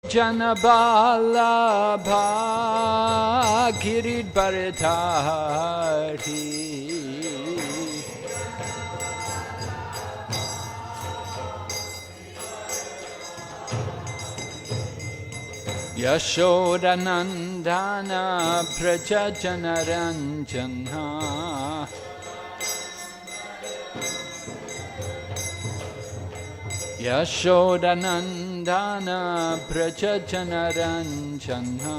Janabalabha Giridharidhari Yashodanandana Prajajanaranjana Yashodanandana Prajajanaranjana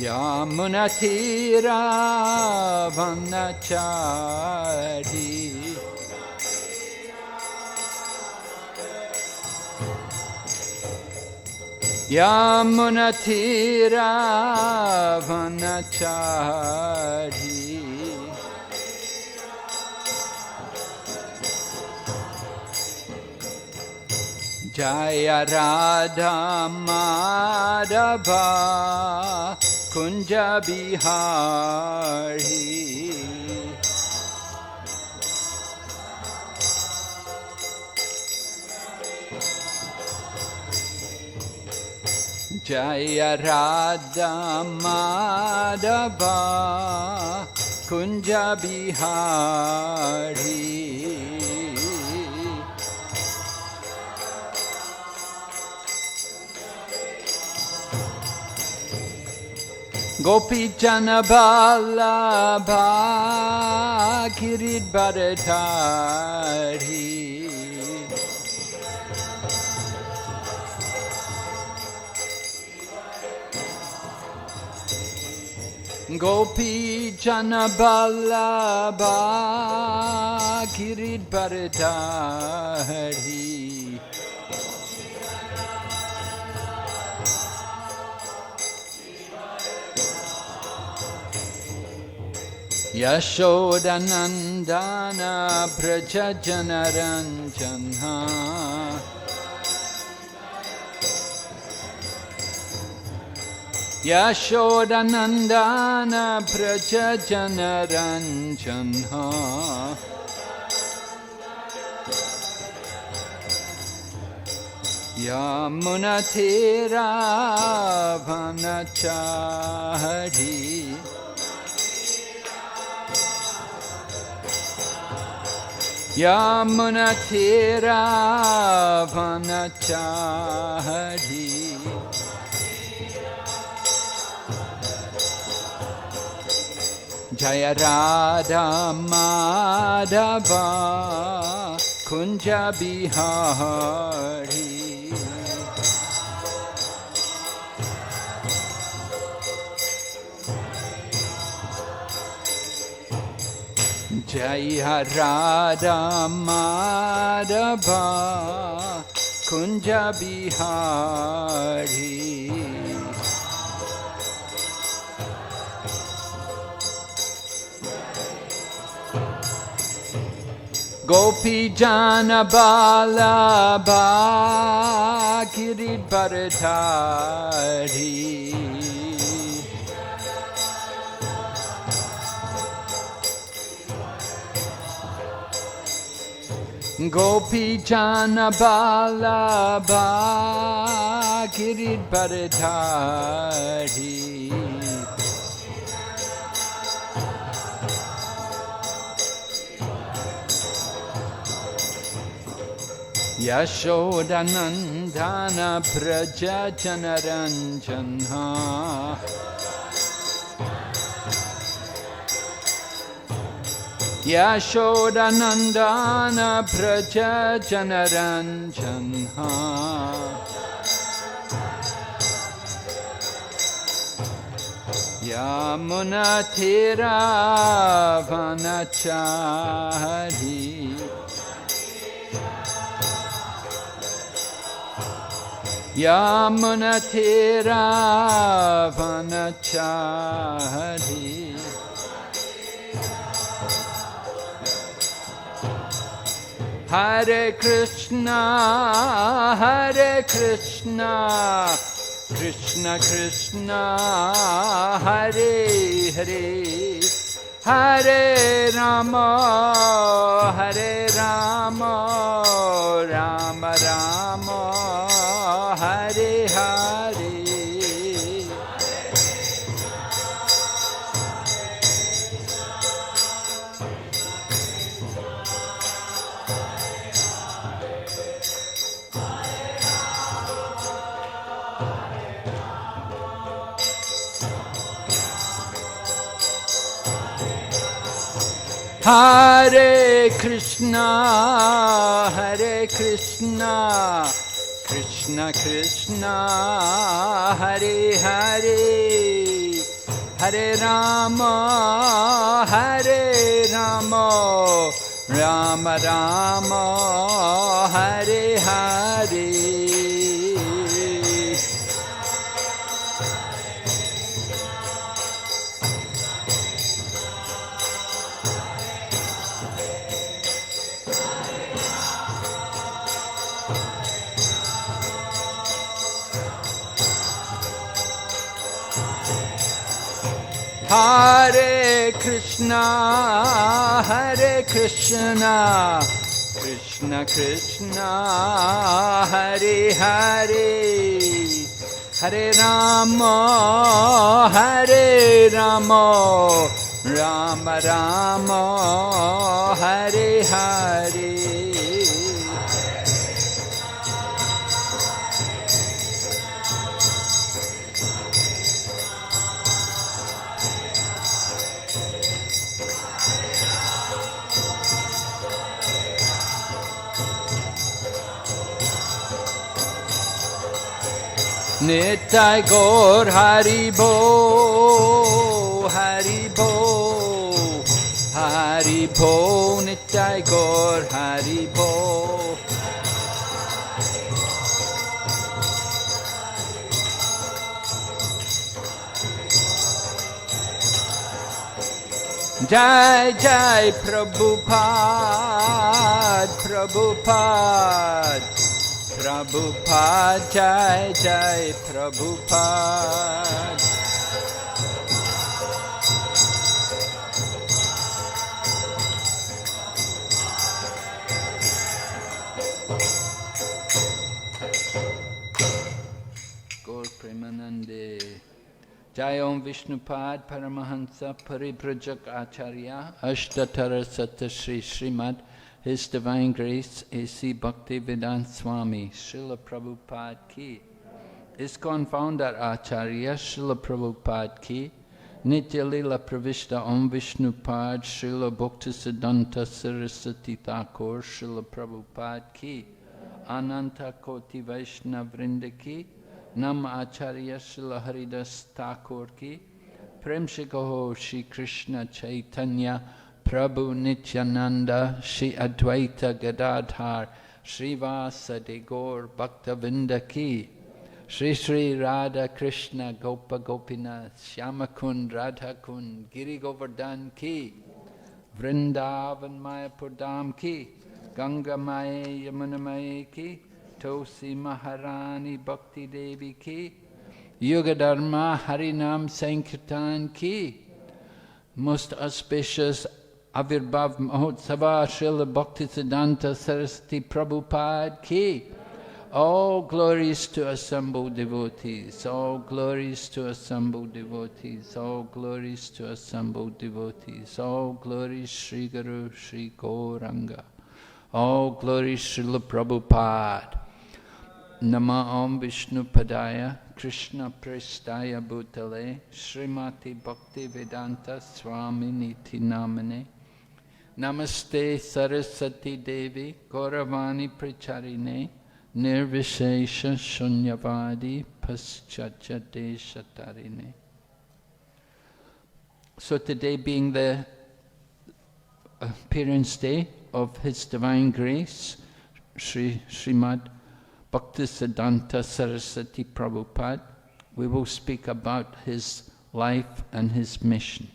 Yamunatira Vanachari Yamunatira Vanachari Jaya Radha Madhava Kunja Bihari Jaya Radha Madhava Kunja Bihari Gopi Janabalabha Giridharidhari Gopi Janabalabha Giridharidhari Yashodanandana Prajajanaranjana Yashodanandana Prajajanaranjana Yamunatira Vanachari Yamunatira Vanachari Jaya Radha Madhava Kunja Bihari Jaya Radha Madhava Kunja Bihari Gopi Janabalabha Giridharidhari Gopi Janabalabha Giridharidhari Yashodanandana Prajajanaranjana Yashodanandana Prajajanaranjana Yamunatira Vanachari Yamunatira Vanachari Hare Krishna Krishna Krishna Hare Hare Hare Rama, Hare Rama, Rama Rama, Hare Hare. Hare Krishna, Hare Krishna, Krishna Krishna, Hare Hare, Hare Rama, Hare Rama, Rama Rama, Hare Hare. Hare Krishna, Hare Krishna, Krishna Krishna, Hare Hare, Hare Rama, Hare Rama, Rama Rama, Hare Hare. Nitai Gaur Haribo, Haribo, Haribo, Nitai Gaur Haribo. Jai Jai Prabhupada, Prabhupada, Prabhupada, Jai Jai Prabhupada. Gaur Premanande. Jai Om Vishnupad Paramahansa Paribrajak Acharya Ashtatara Sata Shri Srimad His Divine Grace A.C. Bhakti Siddhanta Swami Srila Prabhupada Ki ISKCON Founder Acharya Srila Prabhupada Ki Nitya Lila Pravishta Om Vishnupad Srila Bhakti Siddhanta Saraswati Thakur Srila Prabhupada Ki Ananta Koti Vaishnava Vrinda Ki Nam Acharya Srila Haridas Thakur Ki Prem Shikaho Shri Krishna Chaitanya Prabhu Nityananda Shri Advaita Gadadhar Srivasa Gaur Bhaktavinda Ki Shri Shri Radha Krishna Gopa Gopinath Shyamakund Radhakund Giri Govardhan Ki Vrindavan Mayapur Dham Ki Ganga Maye Yamuna Maye Ki Tosi Maharani Bhakti Devi Ki Yuga Dharma Harinam Sankirtan Ki. Most auspicious Avirbhav Mahotsava Srila Bhakti Siddhanta Saraswati Prabhupada Ki. All glories to assembled devotees, all glories to assembled devotees, all glories to assembled devotees, all glories Sri Guru Sri Gauranga, all glories Srila Prabhupada. Nama Om Vishnu Padaya Krishna Prestaya Bhutale Srimati Bhakti Vedanta Swami Niti Namane Namaste Saraswati Devi Gauravani Pracharine Nirvishesha Shunyavadi Paschatya Deshatarine. So today being the appearance day of His Divine Grace Srimad Bhakti Siddhanta Saraswati Prabhupada, we will speak about his life and his mission.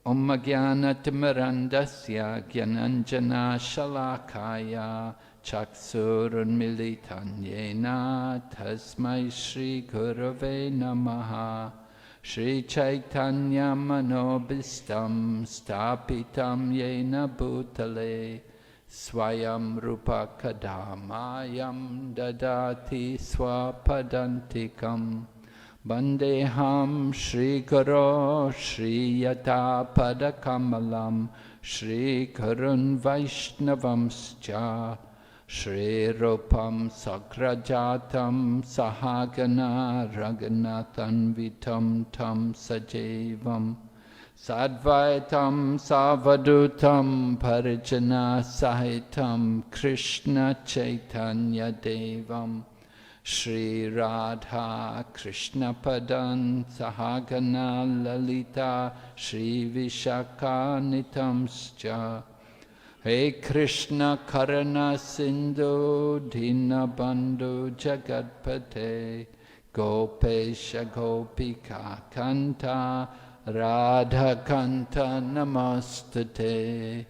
Om Jnana Timirandasya Gyananjana Shalakaya Chaksurunmilitan Yena Tasmai Shri Gurave Namaha Shri Chaitanya Manobhistam Stapitam Yena Bhutale Swayam Rupa Kadamayam Dadati Swapadantikam Bandeham Shri Guru Shri Yata Padakamalam Shri Karun Vaishnavamscha Shri Rupam Sagrajatam Sahagana Raghunathan Vitam Tam Sajevam Sadvaitam Savadutam Parijana Sahitam Krishna Chaitanya Devam Shri Radha Krishna Padan Sahagana Lalita Shri Vishaka Nitamscha Hey Krishna Karana Sindhu Dinabandhu Jagatpate Gopesha Gopika Kanta Radha Kanta Namastate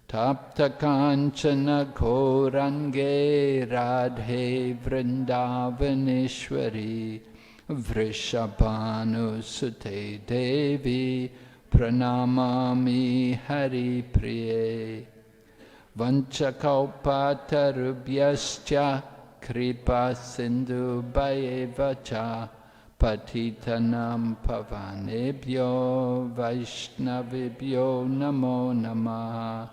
Tapta Kanchana Gaurange Radhe Vrindavaneshwari Vrishabhanu Sute Devi Pranamami Hari Priye Vanchakalpatarubhyascha Kripa Sindhu Bhayevacha Patitanam Pavanebhyo Vaishnavibhyo Namo Namaha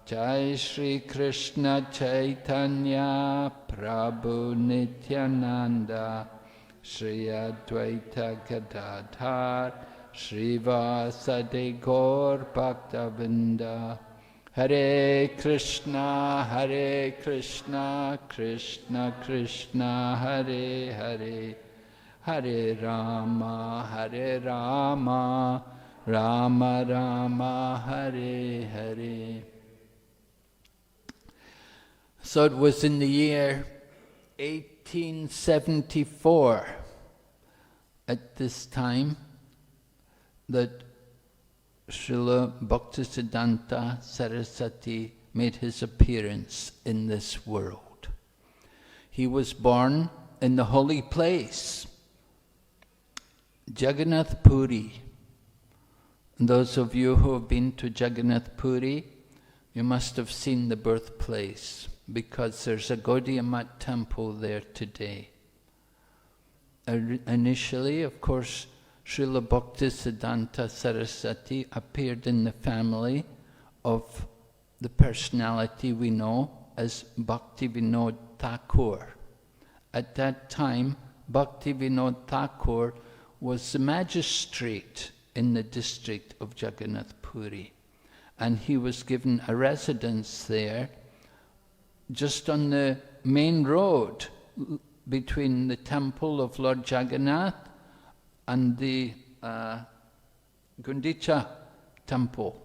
Jai Shri Krishna Chaitanya Prabhu Nityananda Shri Advaita Gadadhar Shri Vasadi Gaur Bhaktavinda Hare Krishna Krishna Krishna Hare Hare Hare Rama Rama Rama Hare Hare. So it was in the year 1874 at this time that Srila Bhakti Siddhanta Saraswati made his appearance in this world. He was born in the holy place, Jagannath Puri. And those of you who have been to Jagannath Puri, you must have seen the birthplace, because there's a Gaudiya Math temple there today. Initially, of course, Srila Bhakti Siddhanta Saraswati appeared in the family of the personality we know as Bhakti Vinod Thakur. At that time, Bhakti Vinod Thakur was the magistrate in the district of Jagannath Puri, and he was given a residence there just on the main road between the temple of Lord Jagannath and the Gundicha temple,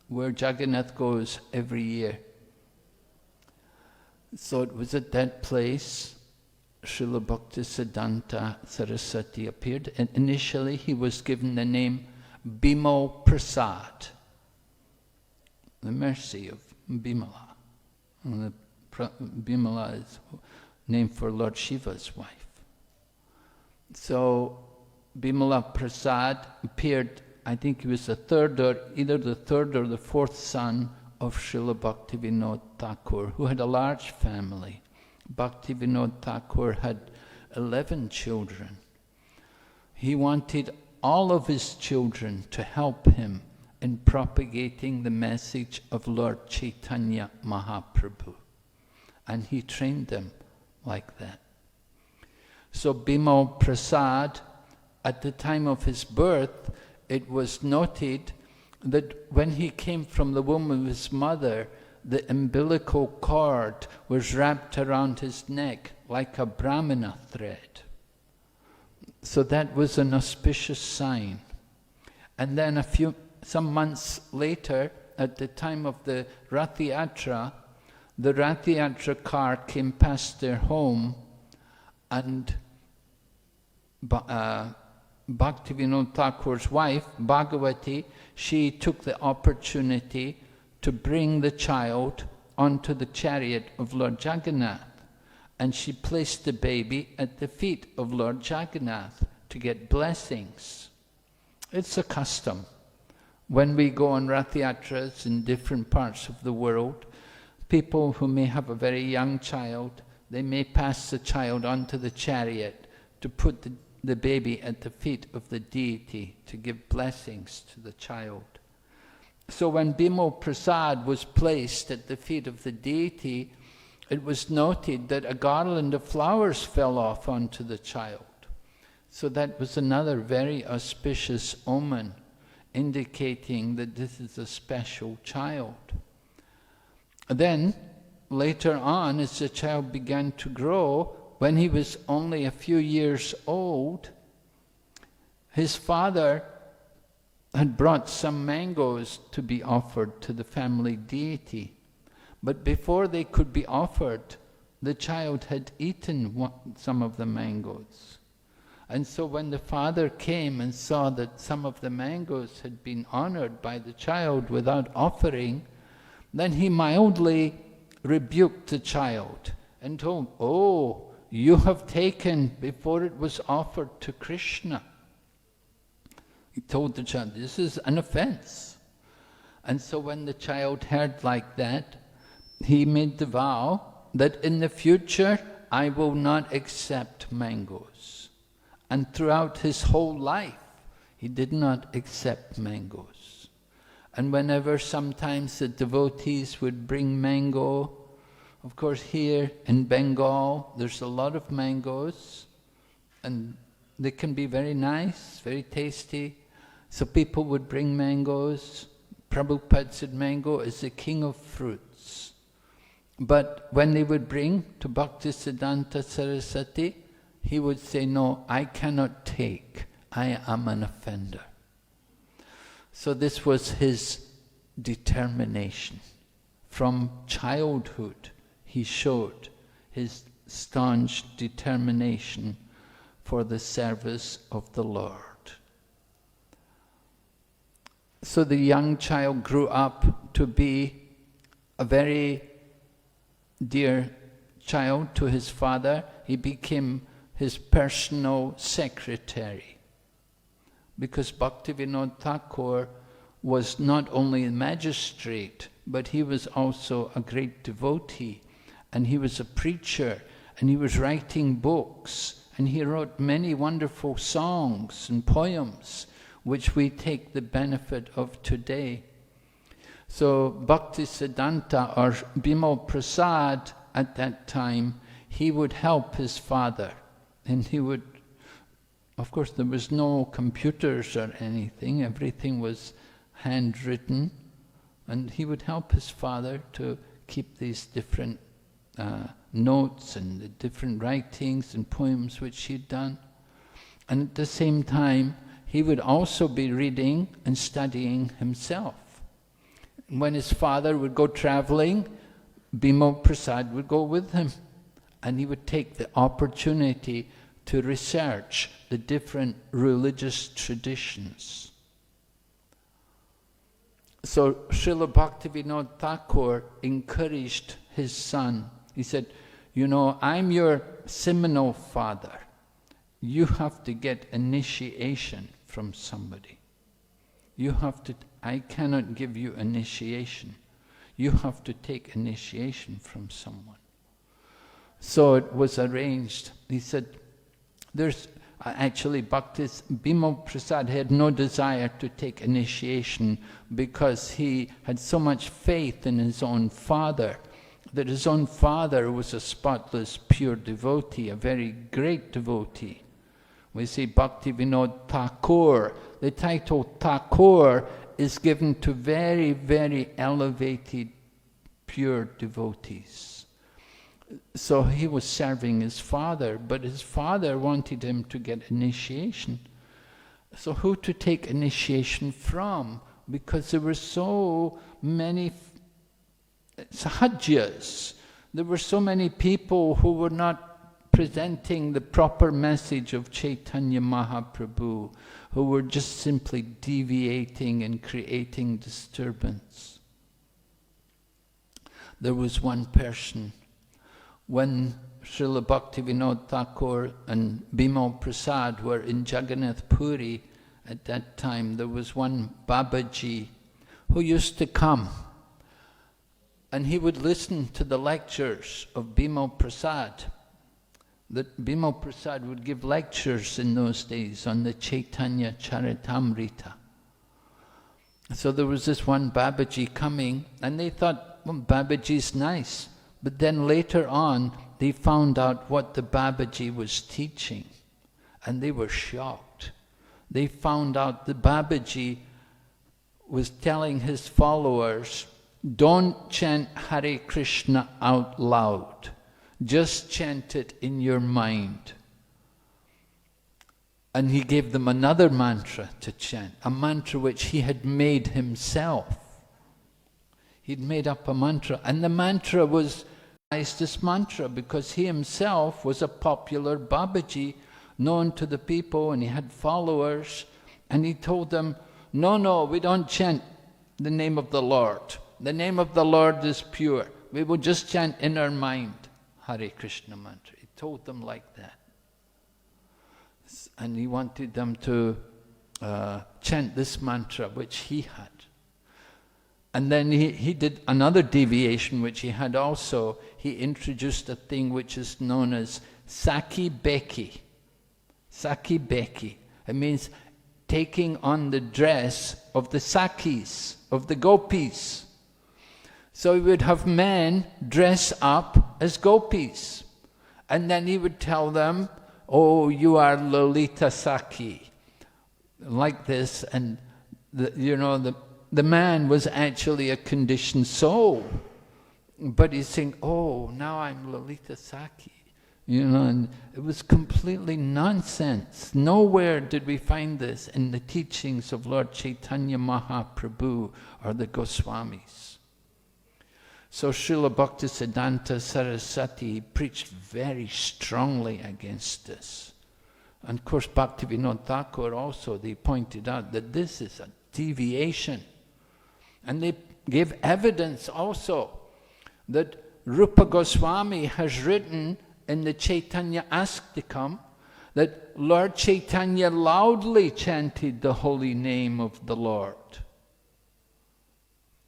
where Jagannath goes every year. So it was at that place Srila Bhakti Siddhanta Saraswati appeared, and initially he was given the name Bhimo Prasad, the mercy of Bimala. And Bimala is named for Lord Shiva's wife. So Bimala Prasad appeared, I think he was the third or the fourth son of Srila Bhakti Vinod Thakur, who had a large family. Bhakti Vinod Thakur had 11 children. He wanted all of his children to help him in propagating the message of Lord Chaitanya Mahaprabhu. And he trained them like that. So Bhimo Prasad, at the time of his birth, it was noted that when he came from the womb of his mother, the umbilical cord was wrapped around his neck like a Brahmana thread. So that was an auspicious sign. And then some months later, at the time of the Rath Yatra, the Rath Yatra car came past their home, and Bhakti Vinod Thakur's wife, Bhagavati, she took the opportunity to bring the child onto the chariot of Lord Jagannath, and she placed the baby at the feet of Lord Jagannath to get blessings It's a custom. When we go on Rath Yatras in different parts of the world, people who may have a very young child, they may pass the child onto the chariot to put the baby at the feet of the deity to give blessings to the child. So when Bhimo Prasad was placed at the feet of the deity, it was noted that a garland of flowers fell off onto the child. So that was another very auspicious omen, indicating that this is a special child. Then, later on, as the child began to grow, when he was only a few years old, his father had brought some mangoes to be offered to the family deity. But before they could be offered, the child had eaten some of the mangoes. And so when the father came and saw that some of the mangoes had been honored by the child without offering, then he mildly rebuked the child and told, "Oh, you have taken before it was offered to Krishna." He told the child, "This is an offense." And so when the child heard like that, he made the vow that in the future I will not accept mangoes. And throughout his whole life, he did not accept mangoes. And whenever sometimes the devotees would bring mango, of course here in Bengal there's a lot of mangoes, and they can be very nice, very tasty. So people would bring mangoes. Prabhupada said mango is the king of fruits. But when they would bring to Bhakti Siddhanta Saraswati, he would say, "No, I cannot take. I am an offender." So this was his determination. From childhood, he showed his staunch determination for the service of the Lord. So the young child grew up to be a very dear child to his father. He became his personal secretary, because Bhaktivinoda Thakur was not only a magistrate, but he was also a great devotee, and he was a preacher, and he was writing books, and he wrote many wonderful songs and poems which we take the benefit of today. So Bhakti Siddhanta, or Bhimo Prasad at that time, he would help his father. And he would, of course there was no computers or anything, everything was handwritten, and he would help his father to keep these different notes and the different writings and poems which he'd done. And at the same time, he would also be reading and studying himself. When his father would go traveling, Bhimo Prasad would go with him, and he would take the opportunity to research the different religious traditions. So Srila Bhaktivinoda Thakur encouraged his son. He said, "You know, I'm your seminal father. You have to get initiation from somebody. I cannot give you initiation. You have to take initiation from someone." So it was arranged. He said, actually Bhimo Prasad had no desire to take initiation, because he had so much faith in his own father, that his own father was a spotless, pure devotee, a very great devotee. We say Bhaktivinoda Thakur. The title Thakur is given to very, very elevated, pure devotees. So he was serving his father, but his father wanted him to get initiation. So who to take initiation from? Because there were so many sahajas. There were so many people who were not presenting the proper message of Chaitanya Mahaprabhu, who were just simply deviating and creating disturbance. There was one person, when Srila Bhaktivinoda Thakur and Bhimo Prasad were in Jagannath Puri at that time, there was one Babaji who used to come, and he would listen to the lectures of Bimal Prasad. That Bimal Prasad would give lectures in those days on the Chaitanya Charitamrita. So there was this one Babaji coming, and they thought, well, Babaji's nice. But then later on, they found out what the Babaji was teaching, and they were shocked. They found out the Babaji was telling his followers, don't chant Hare Krishna out loud. Just chant it in your mind. And he gave them another mantra to chant, a mantra which he had made himself. He'd made up a mantra, and the mantra was this mantra because he himself was a popular Babaji, known to the people, and he had followers, and he told them, no, we don't chant the name of the Lord. The name of the Lord is pure. We will just chant in our mind Hare Krishna mantra. He told them like that. And he wanted them to chant this mantra which he had. And then he did another deviation which he had also. He introduced a thing which is known as Saki Beki. Saki Beki. It means taking on the dress of the Sakis, of the gopis. So he would have men dress up as gopis. And then he would tell them, oh, you are Lalita Saki. Like this, and the man was actually a conditioned soul. But he's saying, oh, now I'm Lalita Saki. And it was completely nonsense. Nowhere did we find this in the teachings of Lord Chaitanya Mahaprabhu or the Goswamis. So Srila Bhakti Siddhanta Saraswati preached very strongly against this. And of course Bhaktivinoda Thakur also, they pointed out that this is a deviation. And they gave evidence also that Rupa Goswami has written in the Chaitanya Astakam that Lord Chaitanya loudly chanted the holy name of the Lord.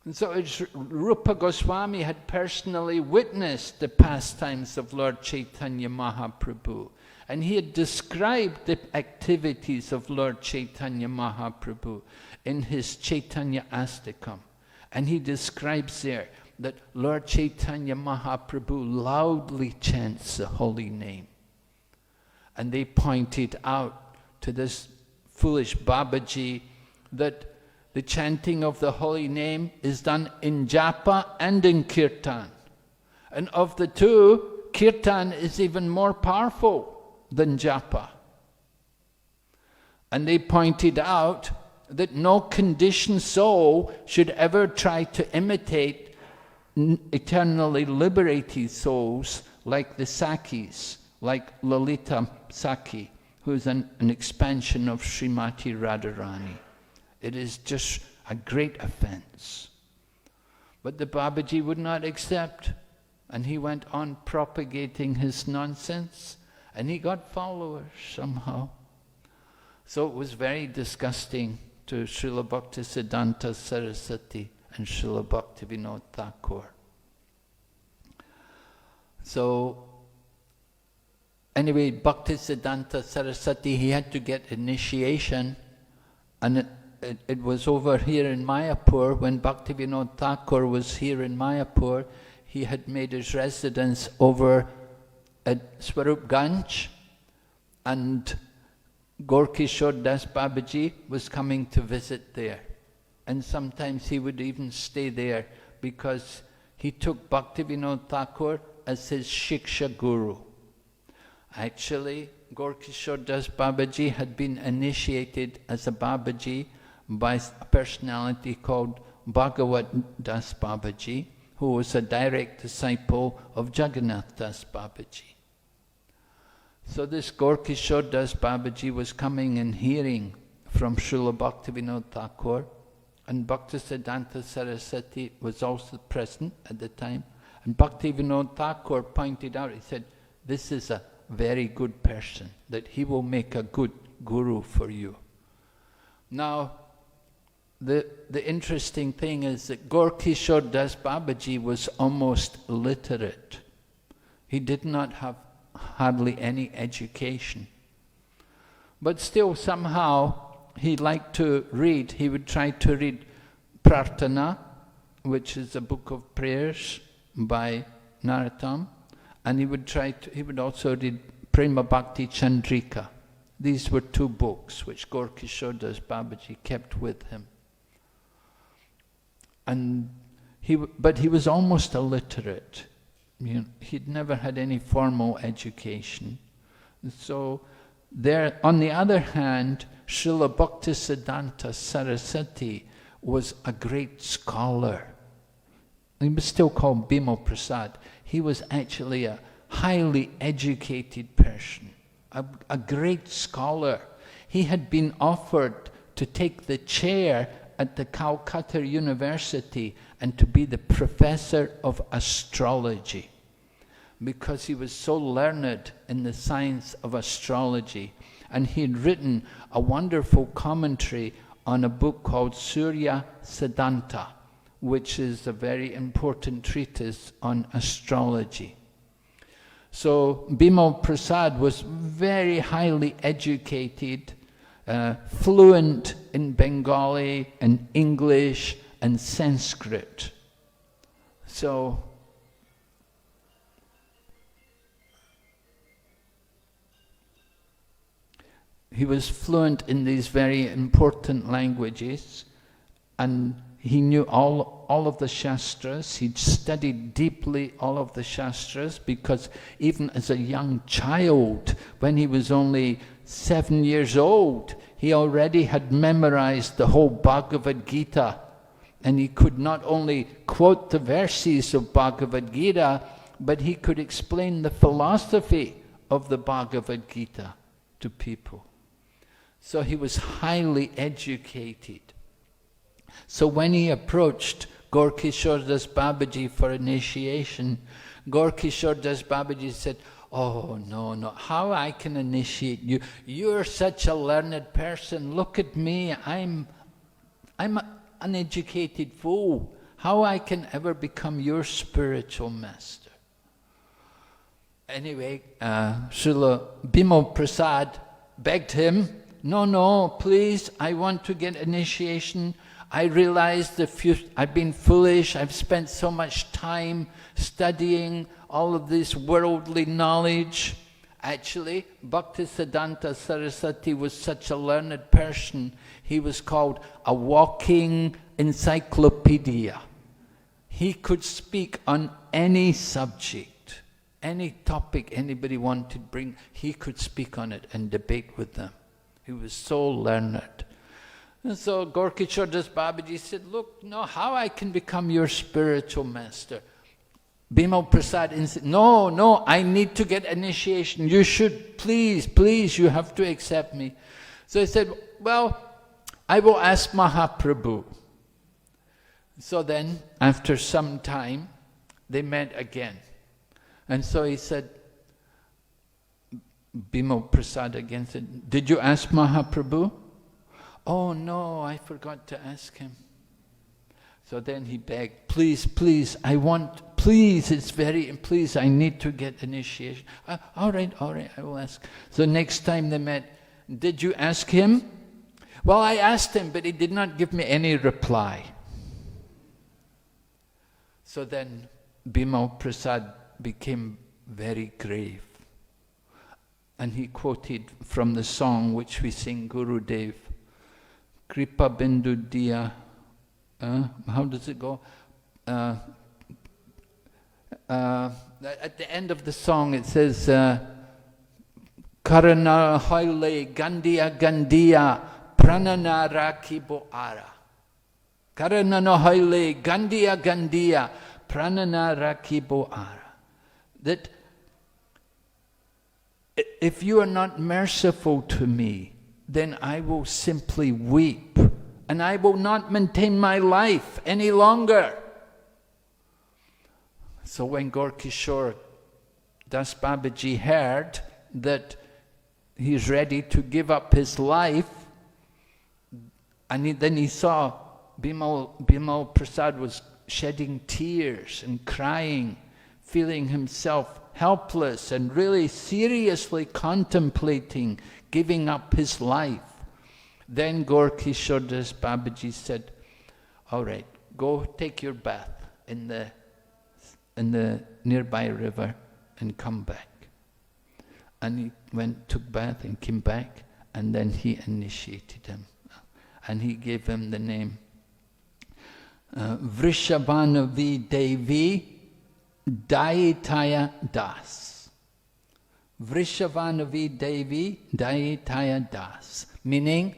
And so Rupa Goswami had personally witnessed the pastimes of Lord Chaitanya Mahaprabhu. And he had described the activities of Lord Chaitanya Mahaprabhu in his Chaitanya Astakam. And he describes there that Lord Chaitanya Mahaprabhu loudly chants the holy name. And they pointed out to this foolish Babaji that the chanting of the holy name is done in japa and in kirtan. And of the two, kirtan is even more powerful than japa. And they pointed out that no conditioned soul should ever try to imitate eternally liberated souls like the Sakis, like Lalita Saki, who is an expansion of Srimati Radharani. It is just a great offense. But the Babaji would not accept, and he went on propagating his nonsense, and he got followers somehow. So it was very disgusting to Srila Bhakti Siddhanta Saraswati and Srila Bhaktivinoda Thakur. So, anyway, Bhakti Siddhanta Saraswati, he had to get initiation, and it was over here in Mayapur. When Bhaktivinoda Thakur was here in Mayapur, he had made his residence over at Swarupganj, and Gorkishore Das Babaji was coming to visit there. And sometimes he would even stay there because he took Bhaktivinoda Thakur as his Shiksha Guru. Actually, Gorkishore Das Babaji had been initiated as a Babaji by a personality called Bhagavat Das Babaji, who was a direct disciple of Jagannath Das Babaji. So this Gorkishore Das Babaji was coming and hearing from Srila Bhaktivinoda Thakur, and Bhakti Siddhanta Saraswati was also present at the time. And Bhaktivinoda Thakur pointed out, he said, this is a very good person, that he will make a good guru for you. Now, the interesting thing is that Gaur-Kishore Das Babaji was almost illiterate. He did not have hardly any education. But still somehow he liked to read. He would try to read Prarthana, which is a book of prayers by Narottam, and he would also read Prema Bhakti Chandrika. These were two books which Gaur-Kishore Das Babaji kept with him. But he was almost illiterate. He'd never had any formal education. So there, on the other hand, Srila Bhakti Siddhanta Saraswati was a great scholar. He was still called Bimal Prasad. He was actually a highly educated person, a great scholar. He had been offered to take the chair at the Calcutta University and to be the professor of astrology, because he was so learned in the science of astrology. And he had written a wonderful commentary on a book called Surya Siddhanta, which is a very important treatise on astrology. So Bimal Prasad was very highly educated, fluent in Bengali and English and Sanskrit. So he was fluent in these very important languages, and he knew all of the Shastras. He'd studied deeply all of the Shastras, because even as a young child, when he was only 7 years old, he already had memorized the whole Bhagavad Gita. And he could not only quote the verses of Bhagavad Gita, but he could explain the philosophy of the Bhagavad Gita to people. So he was highly educated. So when he approached Gaur-Kishore Das Babaji for initiation, Gaur-Kishore Das Babaji said, "Oh, no, how I can initiate you? You're such a learned person. Look at me, I'm an uneducated fool. How I can ever become your spiritual master?" Anyway, Srila Bimal Prasad begged him, No, please, I want to get initiation. I realized I've been foolish. I've spent so much time studying all of this worldly knowledge. Actually, Bhakti Siddhanta Saraswati was such a learned person. He was called a walking encyclopedia. He could speak on any subject, any topic anybody wanted to bring, he could speak on it and debate with them. He was so learned. And so Gaur-Kishore Das Babaji said, "Look, no, how I can become your spiritual master?" Bimal Prasad said, No, I need to get initiation. You should, please, you have to accept me. So he said, "Well, I will ask Mahaprabhu." So then, after some time, they met again. And so he said, Bimal Prasad again said, "Did you ask Mahaprabhu?" "Oh no, I forgot to ask him." So then he begged, please, I need to get initiation. All right, I will ask. So next time they met, "Did you ask him?" "Well, I asked him, but he did not give me any reply." So then Bimal Prasad became very grave. And he quoted from the song which we sing, Gurudev, Kripa Bindu Diya. How does it go? At the end of the song it says, Karana Haile Gandiya Gandiya Pranana Rakibo Ara. Karana no Haile Gandiya Gandiya Pranana Rakibo Ara. That if you are not merciful to me, then I will simply weep, and I will not maintain my life any longer. So when Gaur-Kishore Das Babaji heard that he's ready to give up his life, And then he saw Bimal Prasad was shedding tears and crying, feeling himself helpless and really seriously contemplating giving up his life. Then Gaur Kishore Das Babaji said, all right, go take your bath in the nearby river and come back. And he took bath and came back, and then he initiated him. And he gave him the name Vrishabhanavi Devi Daitaya Das. Vrishabhanavi Devi Daitaya Das, meaning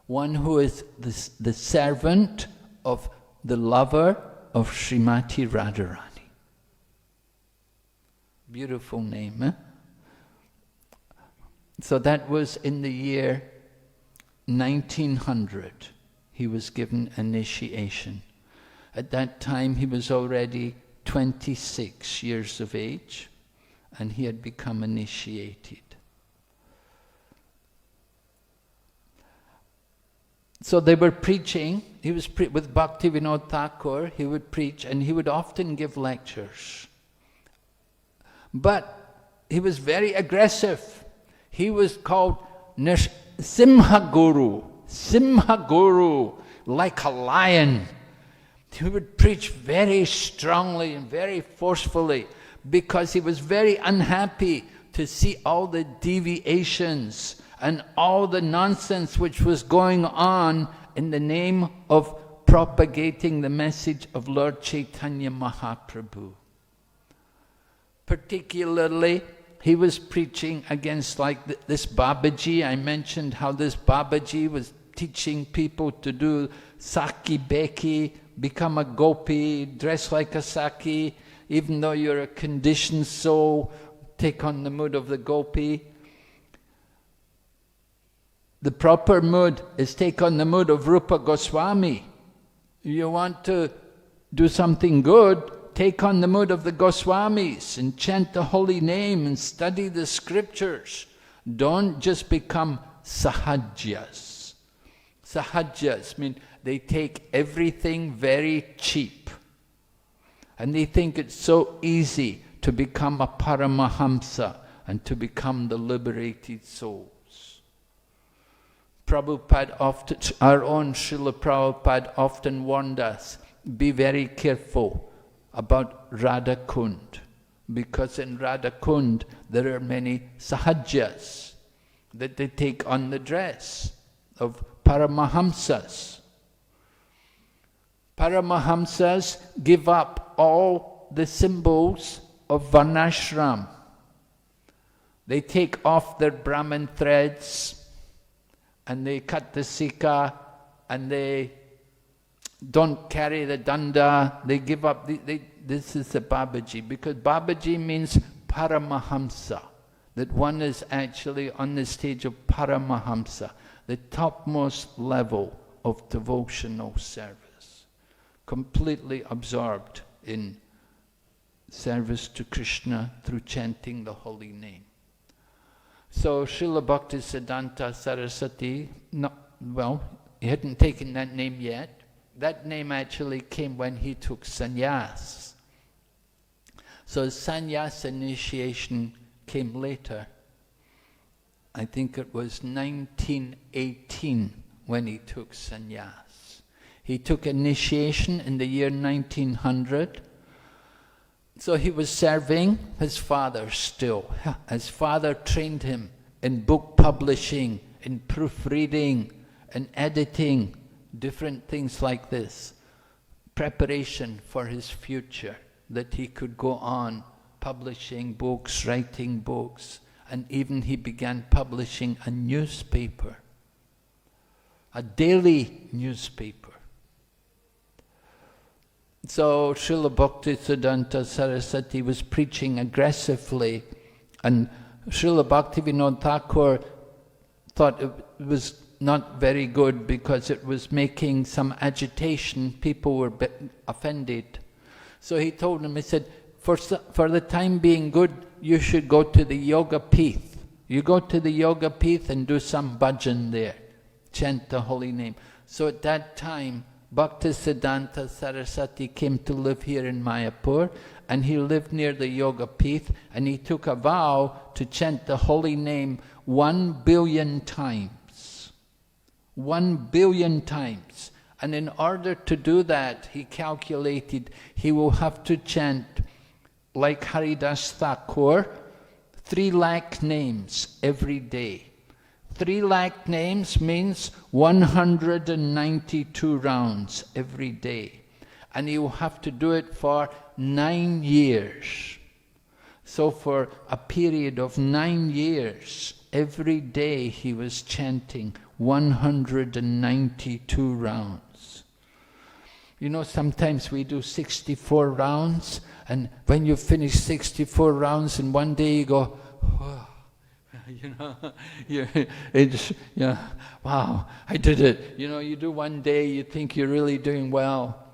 one who is the servant of the lover of Srimati Radharani. Beautiful name, eh? So that was in the year 1900. He was given initiation. At that time he was already 26 years of age, and he had become initiated. So they were preaching. He was with Bhakti Vinod Thakur. He would preach, and he would often give lectures. But he was very aggressive. He was called Narasimha Guru, Simha Guru, like a lion. He would preach very strongly and very forcefully because he was very unhappy to see all the deviations and all the nonsense which was going on in the name of propagating the message of Lord Chaitanya Mahaprabhu. Particularly, he was preaching against like this Babaji. I mentioned how this Babaji was teaching people to do Saki Beki, become a gopi, dress like a Saki, even though you're a conditioned soul, take on the mood of the gopi. The proper mood is take on the mood of Rupa Goswami. You want to do something good, take on the mood of the Goswamis and chant the holy name and study the scriptures. Don't just become sahajas. Sahajas mean they take everything very cheap. And they think it's so easy to become a Paramahamsa and to become the liberated souls. Prabhupada often, our own Srila Prabhupada often warned us, be very careful about Radha Kund, because in Radha Kund there are many sahajas that they take on the dress of Paramahamsas. Paramahamsas give up all the symbols of Varnashram. They take off their Brahmin threads and they cut the Sika and they don't carry the danda. They give up, this is the Babaji, because Babaji means Paramahamsa, that one is actually on the stage of Paramahamsa, the topmost level of devotional service, completely absorbed in service to Krishna through chanting the holy name. So Srila Bhakti Siddhanta Saraswati, he hadn't taken that name yet. That name actually came when he took sannyas. So sannyas initiation came later. I think it was 1918 when he took sannyas. He took initiation in the year 1900. So he was serving his father still. His father trained him in book publishing, in proofreading, in editing, different things like this. Preparation for his future, that he could go on publishing books, writing books, and even he began publishing a newspaper, a daily newspaper. So Srila Bhakti Siddhanta Saraswati was preaching aggressively, and Srila Bhakti Vinod Thakur thought it was not very good because it was making some agitation. People were offended. So he told him, he said, for the time being good, you should go to the Yoga Pith. You go to the Yoga Pith and do some bhajan there, chant the holy name. So at that time, Bhakti Siddhanta Saraswati came to live here in Mayapur, and he lived near the Yoga Pith, and he took a vow to chant the holy name 1 billion times. 1 billion times. And in order to do that, he calculated he will have to chant, like Haridas Thakur, 3 lakh names every day. 3 lakh names means 192 rounds every day. And he will have to do it for 9 years. So for a period of 9 years, every day he was chanting 192 rounds. You know, sometimes we do 64 rounds, and when you finish 64 rounds in one day, you go, oh, you know, wow, I did it. You know, you do one day, you think you're really doing well.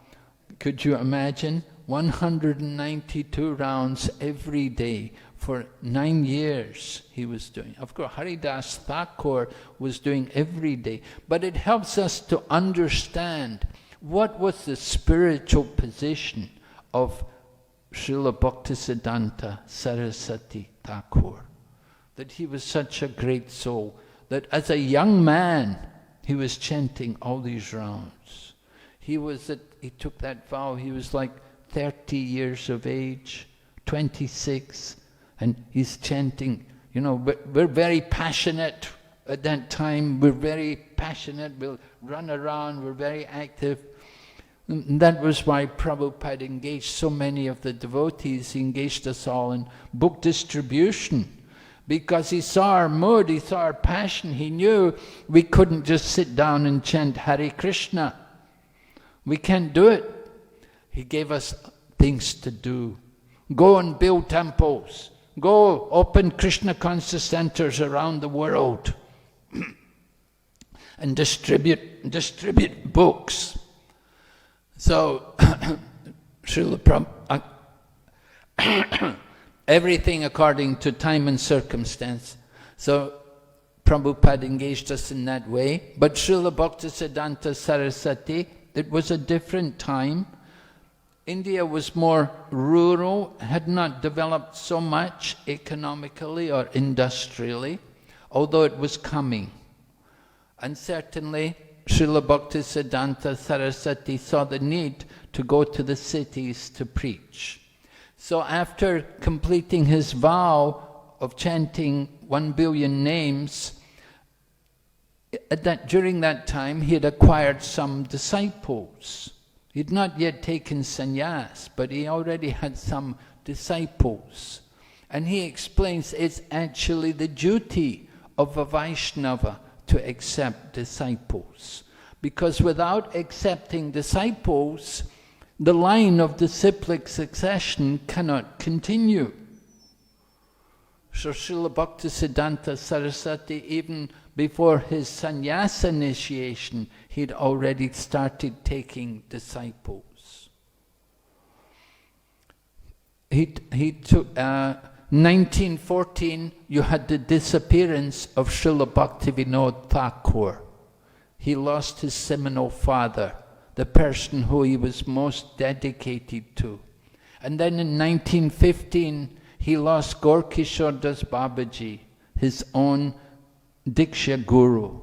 Could you imagine? 192 rounds every day for 9 years he was doing. Of course, Haridas Thakur was doing every day. But it helps us to understand what was the spiritual position of Srila Bhakti Siddhanta Saraswati Thakur. That he was such a great soul, that as a young man, he was chanting all these rounds. He took that vow, he was like 30 years of age, 26, and he's chanting, you know, we're very passionate at that time, we're very passionate, we'll run around, we're very active. And that was why Prabhupada engaged so many of the devotees, he engaged us all in book distribution, because he saw our mood, he saw our passion, he knew we couldn't just sit down and chant Hare Krishna. We can't do it. He gave us things to do. Go and build temples. Go open Krishna conscious centers around the world and distribute books. So, Srila Prabhupada, everything according to time and circumstance. So, Prabhupada engaged us in that way. But Srila Bhakti Siddhanta Saraswati, it was a different time. India was more rural, had not developed so much economically or industrially, although it was coming. And certainly, Srila Bhakti Siddhanta Saraswati saw the need to go to the cities to preach. So after completing his vow of chanting 1 billion names, during that time he had acquired some disciples. He had not yet taken sannyas, but he already had some disciples. And he explains it's actually the duty of a Vaishnava to accept disciples. Because without accepting disciples, the line of disciplic succession cannot continue. So Srila Bhakti Siddhanta Saraswati, even before his sannyasa initiation, he'd already started taking disciples. He took 1914, you had the disappearance of Srila Bhaktivinoda Thakur. He lost his seminal father, the person who he was most dedicated to. And then in 1915, he lost Gaur-Kishore Das Babaji, his own Diksha Guru.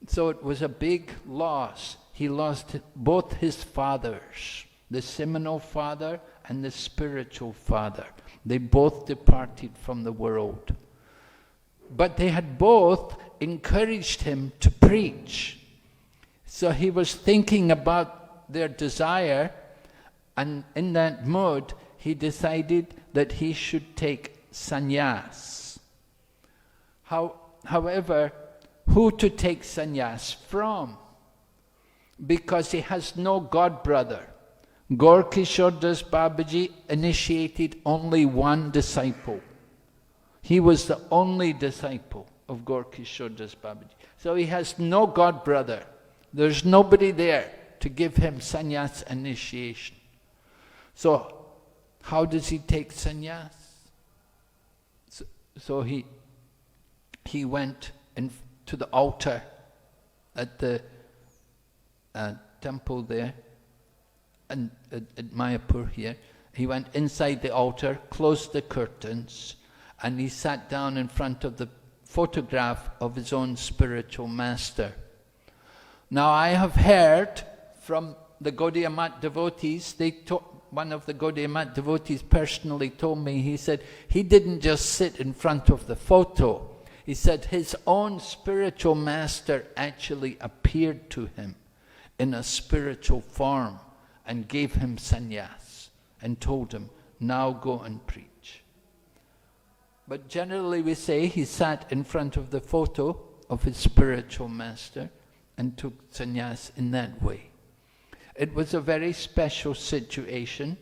So it was a big loss. He lost both his fathers, the seminal father and the spiritual father. They both departed from the world. But they had both encouraged him to preach. So he was thinking about their desire, and in that mood, he decided that he should take sannyas. However, who to take sannyas from? Because he has no godbrother. Gaur-Kishore Das Babaji initiated only one disciple. He was the only disciple of Gaur-Kishore Das Babaji. So he has no godbrother. There's nobody there to give him sannyas initiation. So how does he take sannyas? So he went to the altar at the temple there, and at Mayapur here. He went inside the altar, closed the curtains, and he sat down in front of the photograph of his own spiritual master. Now I have heard from the Gaudiya Math devotees, one of the Gaudiya Math devotees personally told me, he said he didn't just sit in front of the photo. He said his own spiritual master actually appeared to him in a spiritual form and gave him sannyas and told him, now go and preach. But generally we say he sat in front of the photo of his spiritual master and took sannyas in that way. It was a very special situation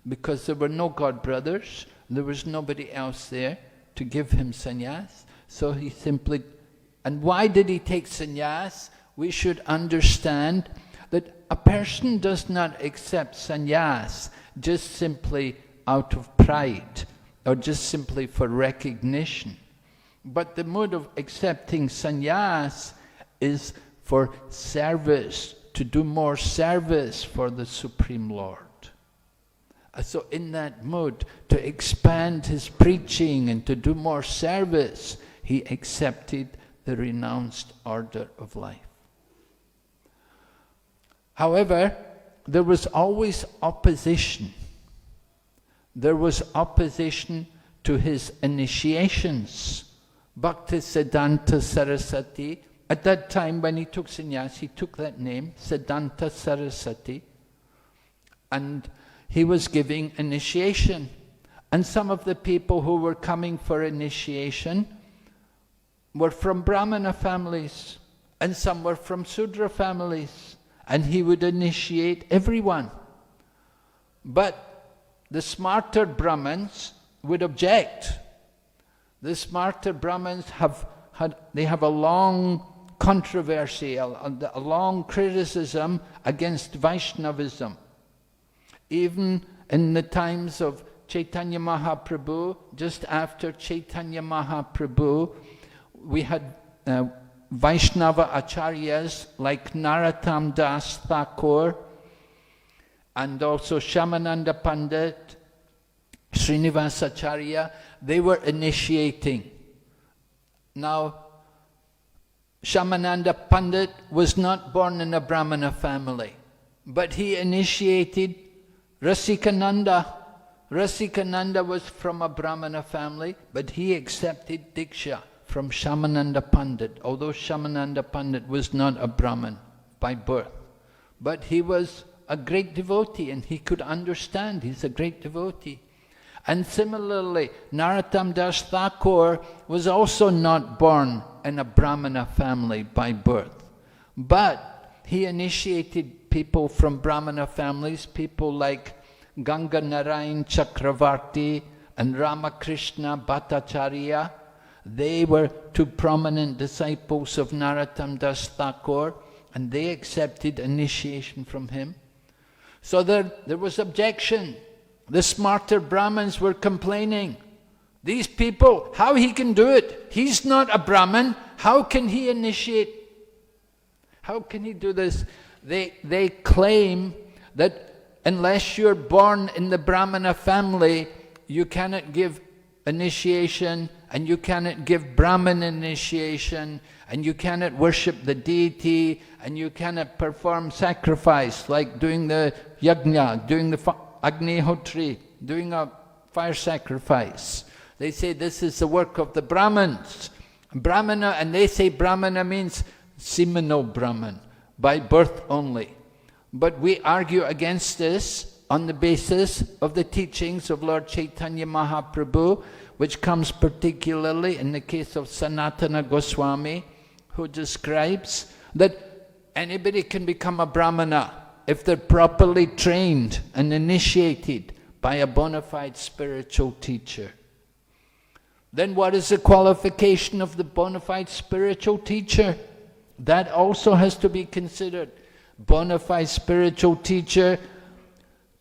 because there were no god brothers, there was nobody else there to give him sannyas. So he simply, and why did he take sannyas? We should understand that a person does not accept sannyas just simply out of pride or just simply for recognition. But the mode of accepting sannyas is for service, to do more service for the Supreme Lord. So in that mode, to expand his preaching and to do more service, he accepted the renounced order of life. However, there was always opposition. There was opposition to his initiations. Bhakti Siddhanta Saraswati, at that time when he took sannyas, he took that name, Siddhanta Saraswati, and he was giving initiation. And some of the people who were coming for initiation were from Brahmana families, and some were from Sudra families, and he would initiate everyone. But the smarter Brahmins would object. The smarter Brahmins have a long controversy, a long criticism against Vaishnavism. Even in the times of Chaitanya Mahaprabhu, just after Chaitanya Mahaprabhu, we had Vaishnava acharyas like Narottam Das Thakur and also Shamananda Pandit, Srinivasa Acharya. They were initiating. Now, Shamananda Pandit was not born in a Brahmana family, but he initiated Rasikananda. Rasikananda was from a Brahmana family, but he accepted Diksha from Shamananda Pandit, although Shamananda Pandit was not a Brahmin by birth. But he was a great devotee and he could understand, he's a great devotee. And similarly, Narottam Das Thakur was also not born in a Brahmana family by birth. But he initiated people from Brahmana families, people like Ganga Narayan Chakravarti and Ramakrishna Bhattacharya. They were two prominent disciples of Narottam Das Thakur, and they accepted initiation from him. So there was objection. The smarter Brahmins were complaining. These people, how he can do it? He's not a Brahmin. How can he initiate? How can he do this? They claim that unless you're born in the Brahmana family, you cannot give initiation, and you cannot give Brahmin initiation, and you cannot worship the deity, and you cannot perform sacrifice like doing the yajna, doing the Agnihotri, doing a fire sacrifice. They say this is the work of the Brahmins. Brahmana, and they say Brahmana means Simano Brahman, by birth only. But we argue against this on the basis of the teachings of Lord Chaitanya Mahaprabhu, which comes particularly in the case of Sanatana Goswami, who describes that anybody can become a Brahmana if they're properly trained and initiated by a bona fide spiritual teacher. Then what is the qualification of the bona fide spiritual teacher? That also has to be considered. Bona fide spiritual teacher,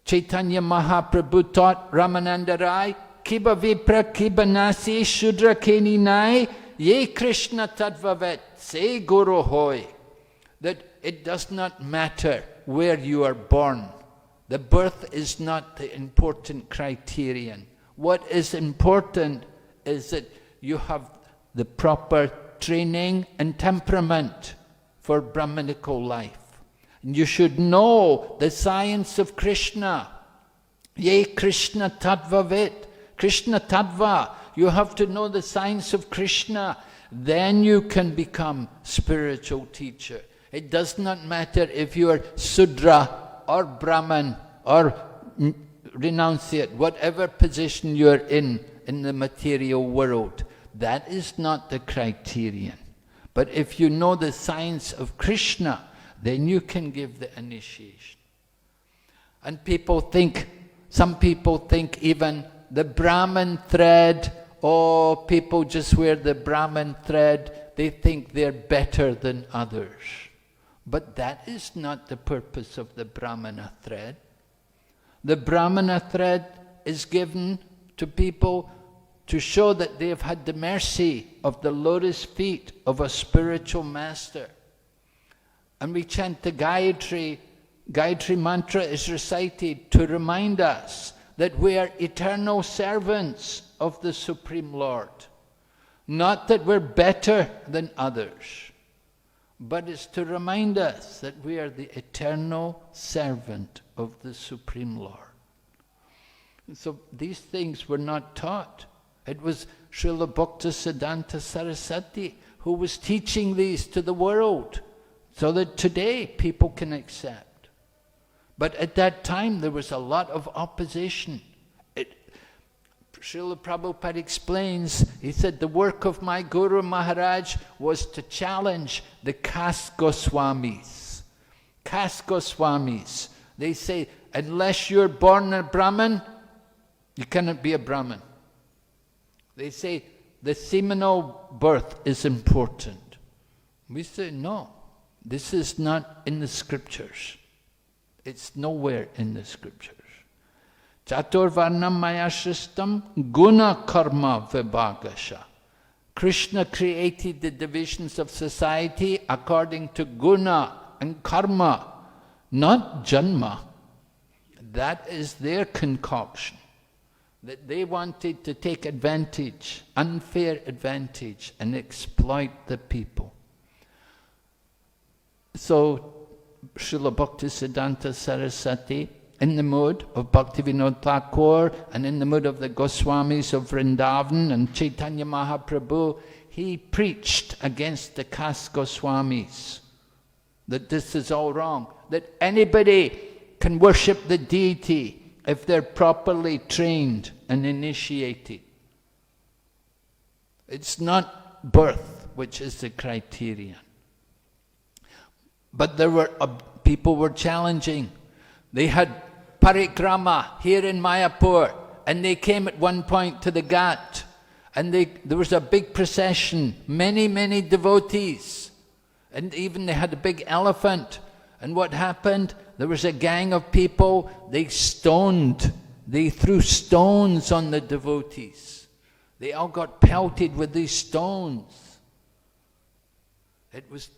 Chaitanya Mahaprabhu taught Ramananda Rai, Kiba Vipra Kiba Nasi Shudra Keni Nai Ye Krishna Tadvavet Se Guru Hoy. That it does not matter where you are born. The birth is not the important criterion. What is important is that you have the proper training and temperament for Brahmanical life. And you should know the science of Krishna. Ye Krishna Tattva Vid. Krishna Tattva. You have to know the science of Krishna. Then you can become spiritual teacher. It does not matter if you are Sudra or Brahman or renunciate, whatever position you are in the material world. That is not the criterion. But if you know the science of Krishna, then you can give the initiation. And some people think even the Brahman thread, people just wear the Brahman thread, they think they're better than others. But that is not the purpose of the Brahmana thread. The Brahmana thread is given to people to show that they have had the mercy of the lotus feet of a spiritual master. And we chant the Gayatri. Gayatri mantra is recited to remind us that we are eternal servants of the Supreme Lord. Not that we're better than others, but it's to remind us that we are the eternal servant of the Supreme Lord. And so these things were not taught. It was Srila Bhakti Siddhanta Saraswati who was teaching these to the world so that today people can accept. But at that time there was a lot of opposition. Srila Prabhupada explains, he said, the work of my Guru Maharaj was to challenge the caste Goswamis. Caste Goswamis, they say, unless you're born a Brahmin, you cannot be a Brahmin. They say the seminal birth is important. We say, no, this is not in the scriptures. It's nowhere in the scriptures. Chatur varnam maya sristam guna karma vibhagasha. Krishna created the divisions of society according to guna and karma, not janma. That is their concoction. That they wanted to take advantage, unfair advantage, and exploit the people. So, Srila Bhakti Siddhanta Saraswati, in the mood of Bhaktivinoda Thakur and in the mood of the Goswamis of Vrindavan and Chaitanya Mahaprabhu, he preached against the caste Goswamis, that this is all wrong, that anybody can worship the deity if they're properly trained and initiated. It's not birth which is the criterion. But there were people were challenging. They had parikrama here in Mayapur, and they came at one point to the Ghat, and there was a big procession, many devotees, and even they had a big elephant. And what happened? There was a gang of people, they threw stones on the devotees. They all got pelted with these stones. It was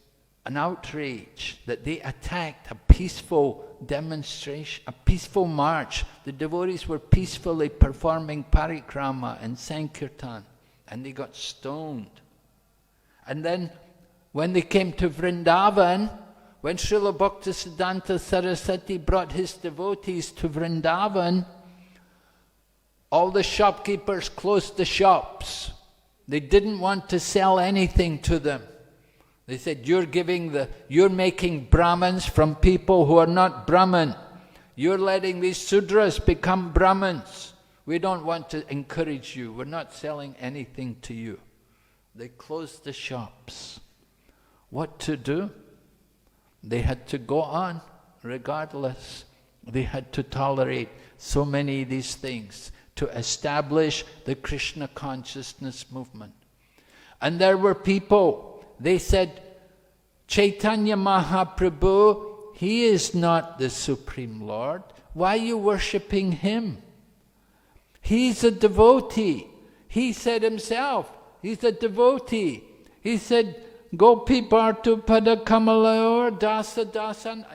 an outrage that they attacked a peaceful demonstration, a peaceful march. The devotees were peacefully performing parikrama and sankirtan, and they got stoned. And then when they came to Vrindavan, when Srila Bhakti Siddhanta Saraswati brought his devotees to Vrindavan, all the shopkeepers closed the shops. They didn't want to sell anything to them. They said, you're making Brahmins from people who are not Brahmin. You're letting these Sudras become Brahmins. We don't want to encourage you. We're not selling anything to you. They closed the shops. What to do? They had to go on regardless. They had to tolerate so many of these things to establish the Krishna consciousness movement. And there were people, they said, Chaitanya Mahaprabhu, he is not the Supreme Lord. Why are you worshipping him? He's a devotee. He said himself, he's a devotee. He said, Gopi Bhartu Pada Kamalayor Dasa Dasan.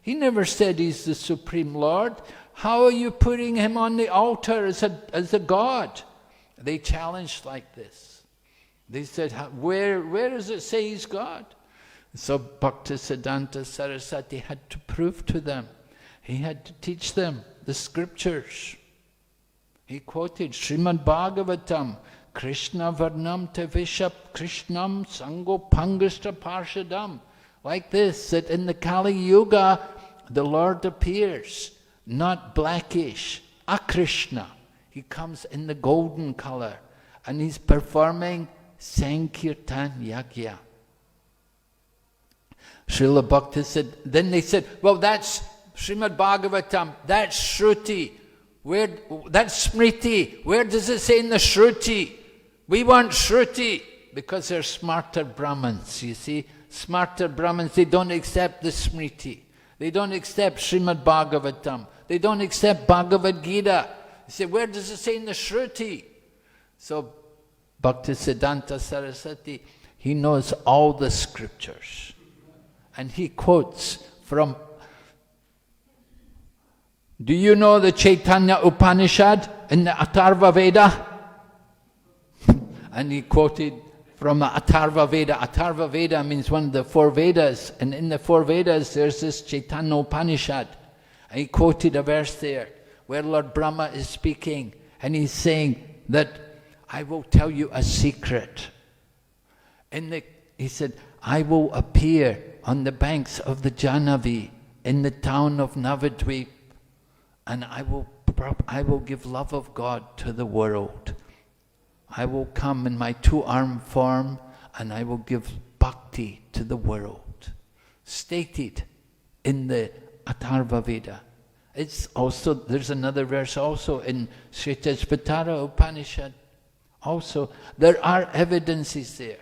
He never said he's the Supreme Lord. How are you putting him on the altar as a god? They challenged like this. They said, where does it say he's God? So Bhakti Siddhanta Saraswati had to prove to them. He had to teach them the scriptures. He quoted Srimad Bhagavatam, Krishna Varnam Tevishap Krishnam Sango Pangashta Parshadam. Like this, that in the Kali Yuga, the Lord appears, not blackish, Akrishna. He comes in the golden color, and he's performing Sankirtan Yagya. Srila Bhakti said, then they said, well, that's Srimad Bhagavatam, that's Shruti. That's Smriti. Where does it say in the Shruti? We want Shruti, because they're smarter Brahmins, you see. Smarter Brahmins, they don't accept the Smriti. They don't accept Srimad Bhagavatam. They don't accept Bhagavad Gita. They say, where does it say in the Shruti? So Bhakti Siddhanta Saraswati, he knows all the scriptures. And he quotes from, do you know the Chaitanya Upanishad in the Atharva Veda? And he quoted from the Atharva Veda. Atharva Veda means one of the four Vedas. And in the four Vedas, there's this Chaitanya Upanishad. And he quoted a verse there where Lord Brahma is speaking. And he's saying that, I will tell you a secret. He said, I will appear on the banks of the Jahnavi in the town of Navadvip. And I will give love of God to the world. I will come in my two-armed form and I will give bhakti to the world. Stated in the Atharva Veda. It's also, there's another verse also in Shvetashvatara Upanishad. Also, there are evidences there.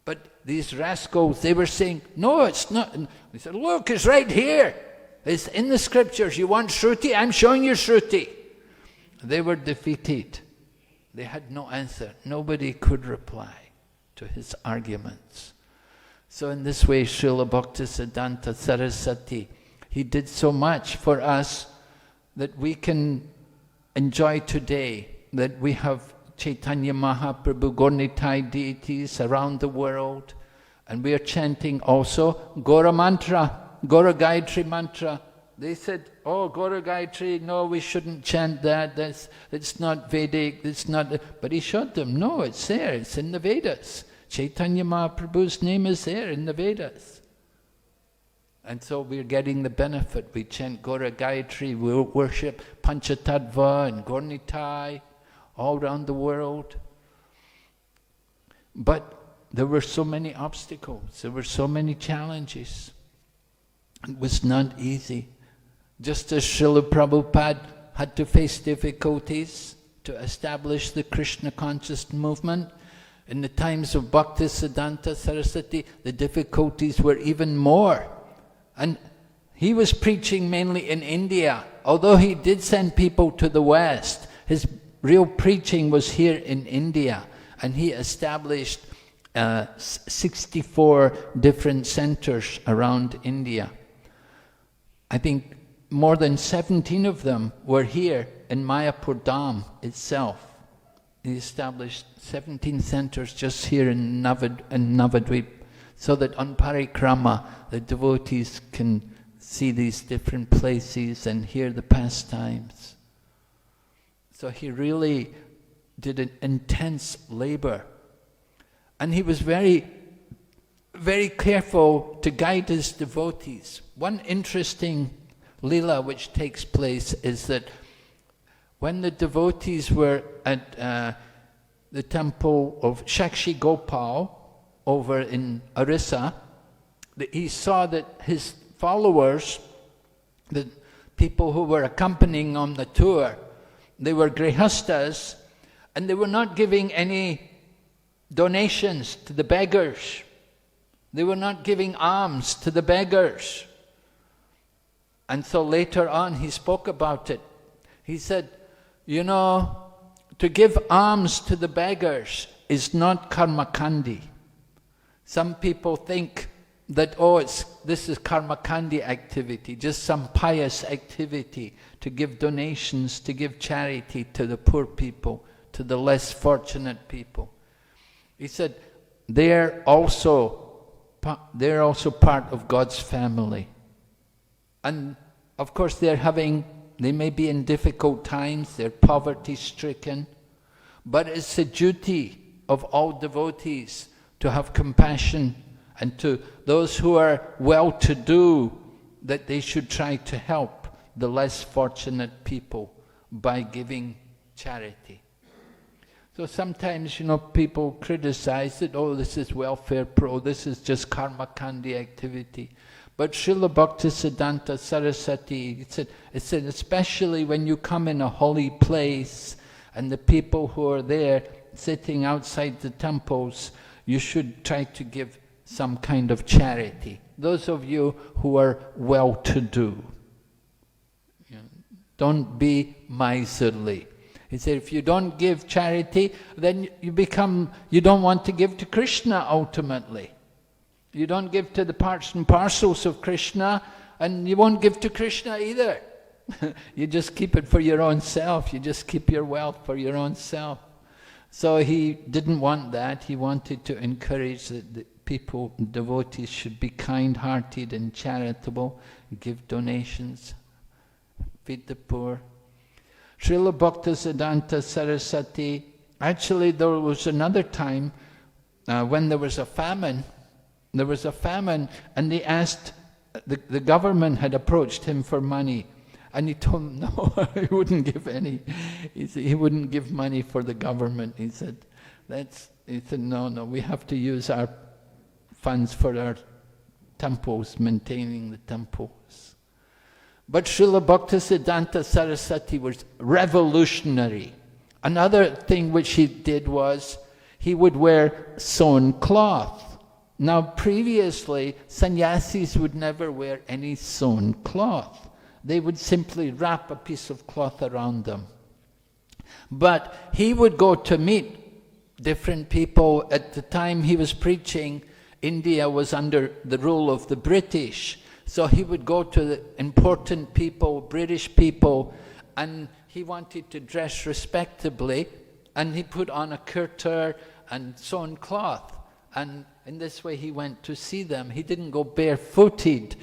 But these rascals, they were saying, no, it's not. They said, look, it's right here. It's in the scriptures. You want Shruti? I'm showing you Shruti. They were defeated. They had no answer. Nobody could reply to his arguments. So in this way, Srila Bhakti Siddhanta Saraswati, he did so much for us that we can enjoy today, that we have Chaitanya Mahaprabhu, Gaurnitai deities around the world, and we are chanting also Gora Mantra, Gora Gayatri Mantra. They said, oh, Gora Gayatri, no, we shouldn't chant that, it's not Vedic, it's not... But he showed them, no, it's there, it's in the Vedas. Chaitanya Mahaprabhu's name is there in the Vedas. And so we're getting the benefit. We chant Gora Gayatri, we worship Panchatattva and Gaurnitai all around the world. But there were so many obstacles, there were so many challenges. It was not easy. Just as Srila Prabhupada had to face difficulties to establish the Krishna conscious movement, in the times of Bhakti Siddhanta Saraswati, the difficulties were even more. And he was preaching mainly in India. Although he did send people to the West, his real preaching was here in India. And he established 64 different centers around India. I think more than 17 of them were here in Mayapur Dham itself. He established 17 centers just here in Navadvip, so that on parikrama the devotees can see these different places and hear the pastimes. So he really did an intense labor. And he was very, very careful to guide his devotees. One interesting lila which takes place is that when the devotees were at the temple of Shakshi Gopal over in Orissa, he saw that his followers, the people who were accompanying on the tour, they were grihastas, and they were not giving any donations to the beggars. They were not giving alms to the beggars. And so later on he spoke about it. He said, you know, to give alms to the beggars is not karmakandi. Some people think that, oh, this is karmakandi activity, just some pious activity to give donations, to give charity to the poor people, to the less fortunate people. He said, they're also part of God's family. And of course they may be in difficult times, they're poverty-stricken, but it's the duty of all devotees to have compassion, and to those who are well-to-do, that they should try to help the less fortunate people by giving charity. So sometimes, people criticize it, oh, this is welfare this is just karma kandi activity. But Srila Bhakti Siddhanta Saraswati, it said, especially when you come in a holy place, and the people who are there sitting outside the temples, you should try to give some kind of charity. Those of you who are well-to-do, don't be miserly. He said, if you don't give charity, then you don't want to give to Krishna ultimately. You don't give to the parts and parcels of Krishna, and you won't give to Krishna either. You just keep it for your own self. You just keep your wealth for your own self. So he didn't want that. He wanted to encourage that the people, devotees, should be kind-hearted and charitable, give donations, feed the poor. Srila Bhakti Siddhanta Saraswati, actually there was another time when there was a famine. There was a famine, and they asked, the government had approached him for money, and he told them no, he wouldn't give any. He wouldn't give money for the government. He said, no, we have to use our funds for our temples, maintaining the temples. But Srila Bhakti Siddhanta Saraswati was revolutionary. Another thing which he did was, he would wear sewn cloth. Now previously, sannyasis would never wear any sewn cloth. They would simply wrap a piece of cloth around them. But he would go to meet different people. At the time he was preaching, India was under the rule of the British. So he would go to the important people, British people, and he wanted to dress respectably, and he put on a kurta and sewn cloth. And in this way he went to see them. He didn't go barefooted.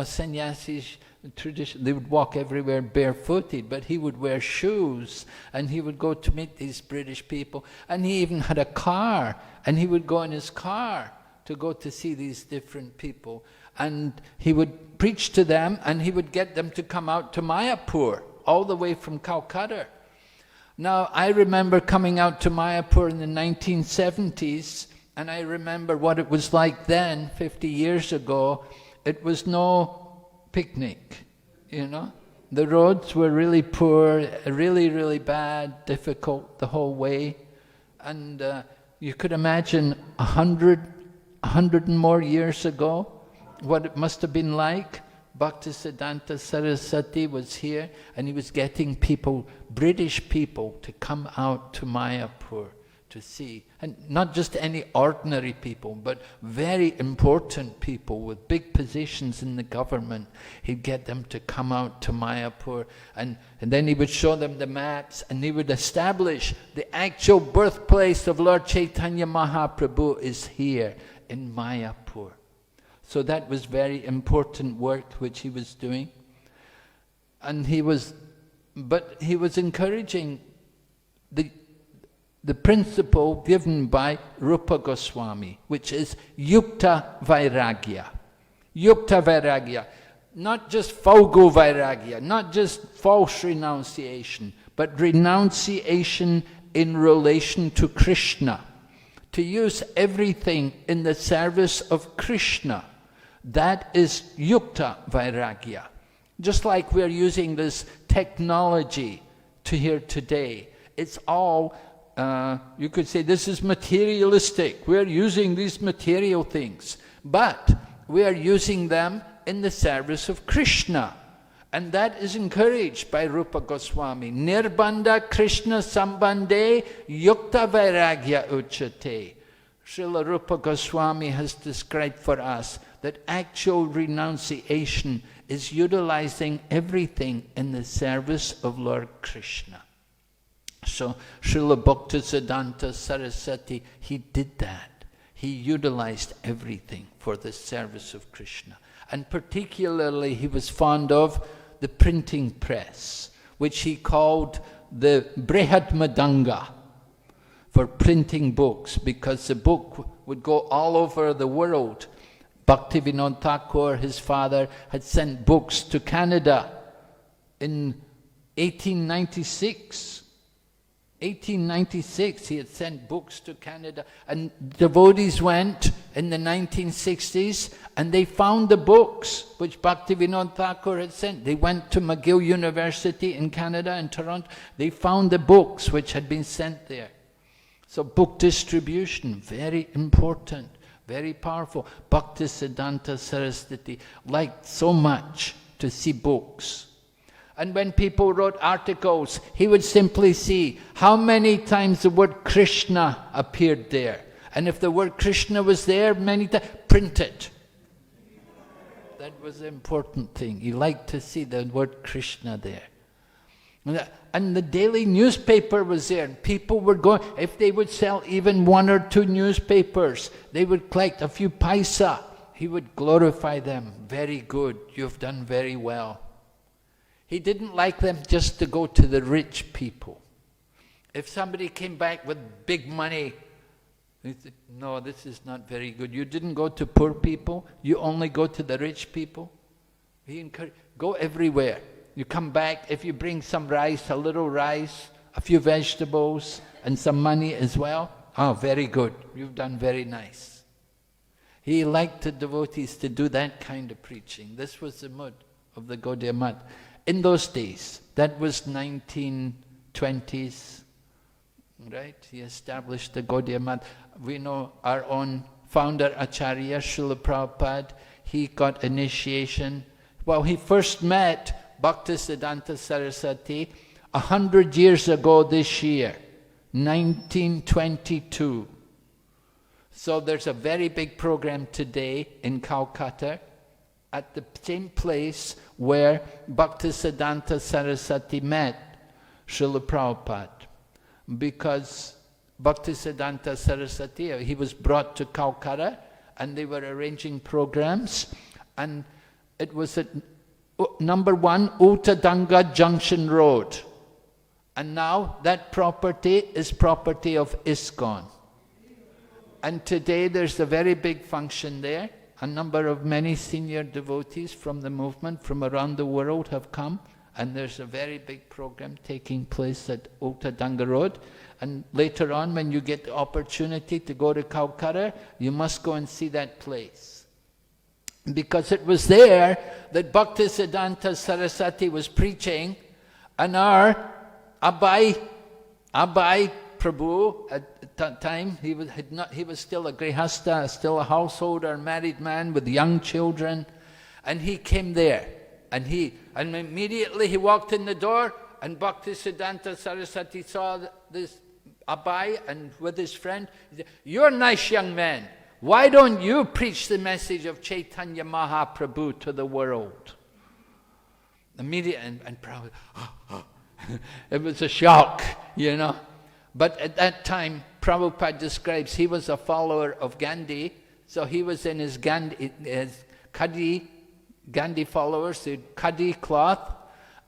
Sannyasis, tradition, they would walk everywhere barefooted, but he would wear shoes, and he would go to meet these British people. And he even had a car, and he would go in his car to go to see these different people. And he would preach to them, and he would get them to come out to Mayapur, all the way from Calcutta. Now, I remember coming out to Mayapur in the 1970s, and I remember what it was like then, 50 years ago. It was no picnic, The roads were really poor, really, really bad, difficult the whole way. And you could imagine 100 and more years ago, what it must have been like. Bhakti Siddhanta Saraswati was here, and he was getting people, British people, to come out to Mayapur to see. And not just any ordinary people, but very important people with big positions in the government. He'd get them to come out to Mayapur, and then he would show them the maps, and he would establish the actual birthplace of Lord Chaitanya Mahaprabhu is here in Mayapur. So that was very important work which he was doing. And he was encouraging the principle given by Rupa Goswami, which is Yukta Vairagya. Yukta Vairagya. Not just Falgu Vairagya, not just false renunciation, but renunciation in relation to Krishna. To use everything in the service of Krishna. That is Yukta Vairagya. Just like we're using this technology to here today. It's all, you could say this is materialistic. We're using these material things. But we are using them in the service of Krishna. And that is encouraged by Rupa Goswami. Nirbandha Krishna Sambandhe Yukta Vairagya Uchate. Srila Rupa Goswami has described for us that actual renunciation is utilizing everything in the service of Lord Krishna. So Srila Bhakti Siddhanta Saraswati, he did that. He utilized everything for the service of Krishna. And particularly he was fond of the printing press, which he called the Brihad Madanga, for printing books, because the book would go all over the world. Bhaktivinoda Thakur, his father, had sent books to Canada in 1896. 1896, he had sent books to Canada, and devotees went in the 1960s and they found the books which Bhaktivinoda Thakur had sent. They went to McGill University in Canada, in Toronto. They found the books which had been sent there. So book distribution, very important, very powerful. Bhakti Siddhanta Saraswati liked so much to see books. And when people wrote articles, he would simply see how many times the word Krishna appeared there. And if the word Krishna was there many times, print it. That was the important thing. He liked to see the word Krishna there. And the daily newspaper was there. And people were going, if they would sell even 1 or 2 newspapers, they would collect a few paisa. He would glorify them. Very good, you've done very well. He didn't like them just to go to the rich people. If somebody came back with big money, he said, no, this is not very good. You didn't go to poor people, you only go to the rich people. He encouraged, go everywhere. You come back, if you bring some rice, a little rice, a few vegetables, and some money as well, oh, very good, you've done very nice. He liked the devotees to do that kind of preaching. This was the mood of the Gaudiya Math. In those days, that was 1920s, right? He established the Gaudiya Math. We know our own founder, Acharya, Srila Prabhupada, he got initiation. Well, he first met Bhakti Siddhanta Saraswati 100 years ago this year, 1922. So there's a very big program today in Calcutta, at the same place where Bhakti Siddhanta Saraswati met Srila Prabhupada. Because Bhakti Siddhanta Saraswati, he was brought to Calcutta and they were arranging programs, and it was at number 1 Uttadanga Junction Road. And now that property is property of ISKCON. And today there's a very big function there. A number of many senior devotees from the movement from around the world have come, and there's a very big program taking place at Uttadanga Road. And later on, when you get the opportunity to go to Calcutta, you must go and see that place. Because it was there that Bhakti Siddhanta Saraswati was preaching, and our Abai Prabhu, at that time, he was still a grihasta, still a householder, married man with young children, and he came there, and immediately he walked in the door, and Bhakti Siddhanta Saraswati saw this Abai, and with his friend, he said, "You're a nice young man. Why don't you preach the message of Chaitanya Mahaprabhu to the world?" Immediately, and Prabhupada, it was a shock, you know. But at that time, Prabhupada describes he was a follower of Gandhi, so he was in his Gandhi followers, the Khadi cloth,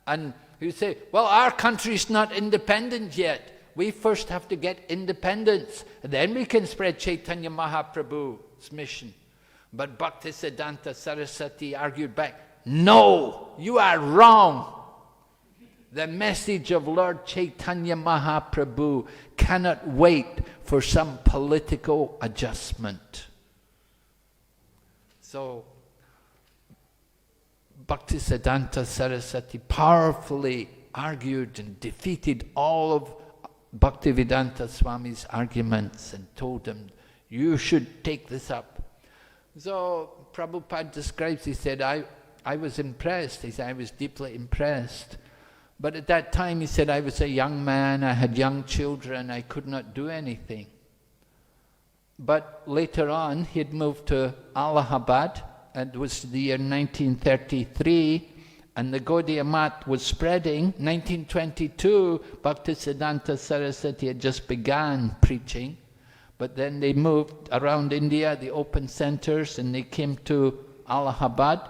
and he would say, well, our country's not independent yet. We first have to get independence, and then we can spread Chaitanya Mahaprabhu's mission. But Bhakti Siddhanta Saraswati argued back, no, you are wrong. The message of Lord Chaitanya Mahaprabhu cannot wait for some political adjustment. So, Bhakti Siddhanta Saraswati powerfully argued and defeated all of Bhaktivedanta Swami's arguments and told him, you should take this up. So, Prabhupada describes, he said, I was impressed. He said, I was deeply impressed. But at that time, he said, I was a young man, I had young children, I could not do anything. But later on, he had moved to Allahabad, and it was the year 1933, and the Gaudiya Math was spreading. 1922, Bhakti Siddhanta Saraswati had just began preaching, but then they moved around India, the open centers, and they came to Allahabad,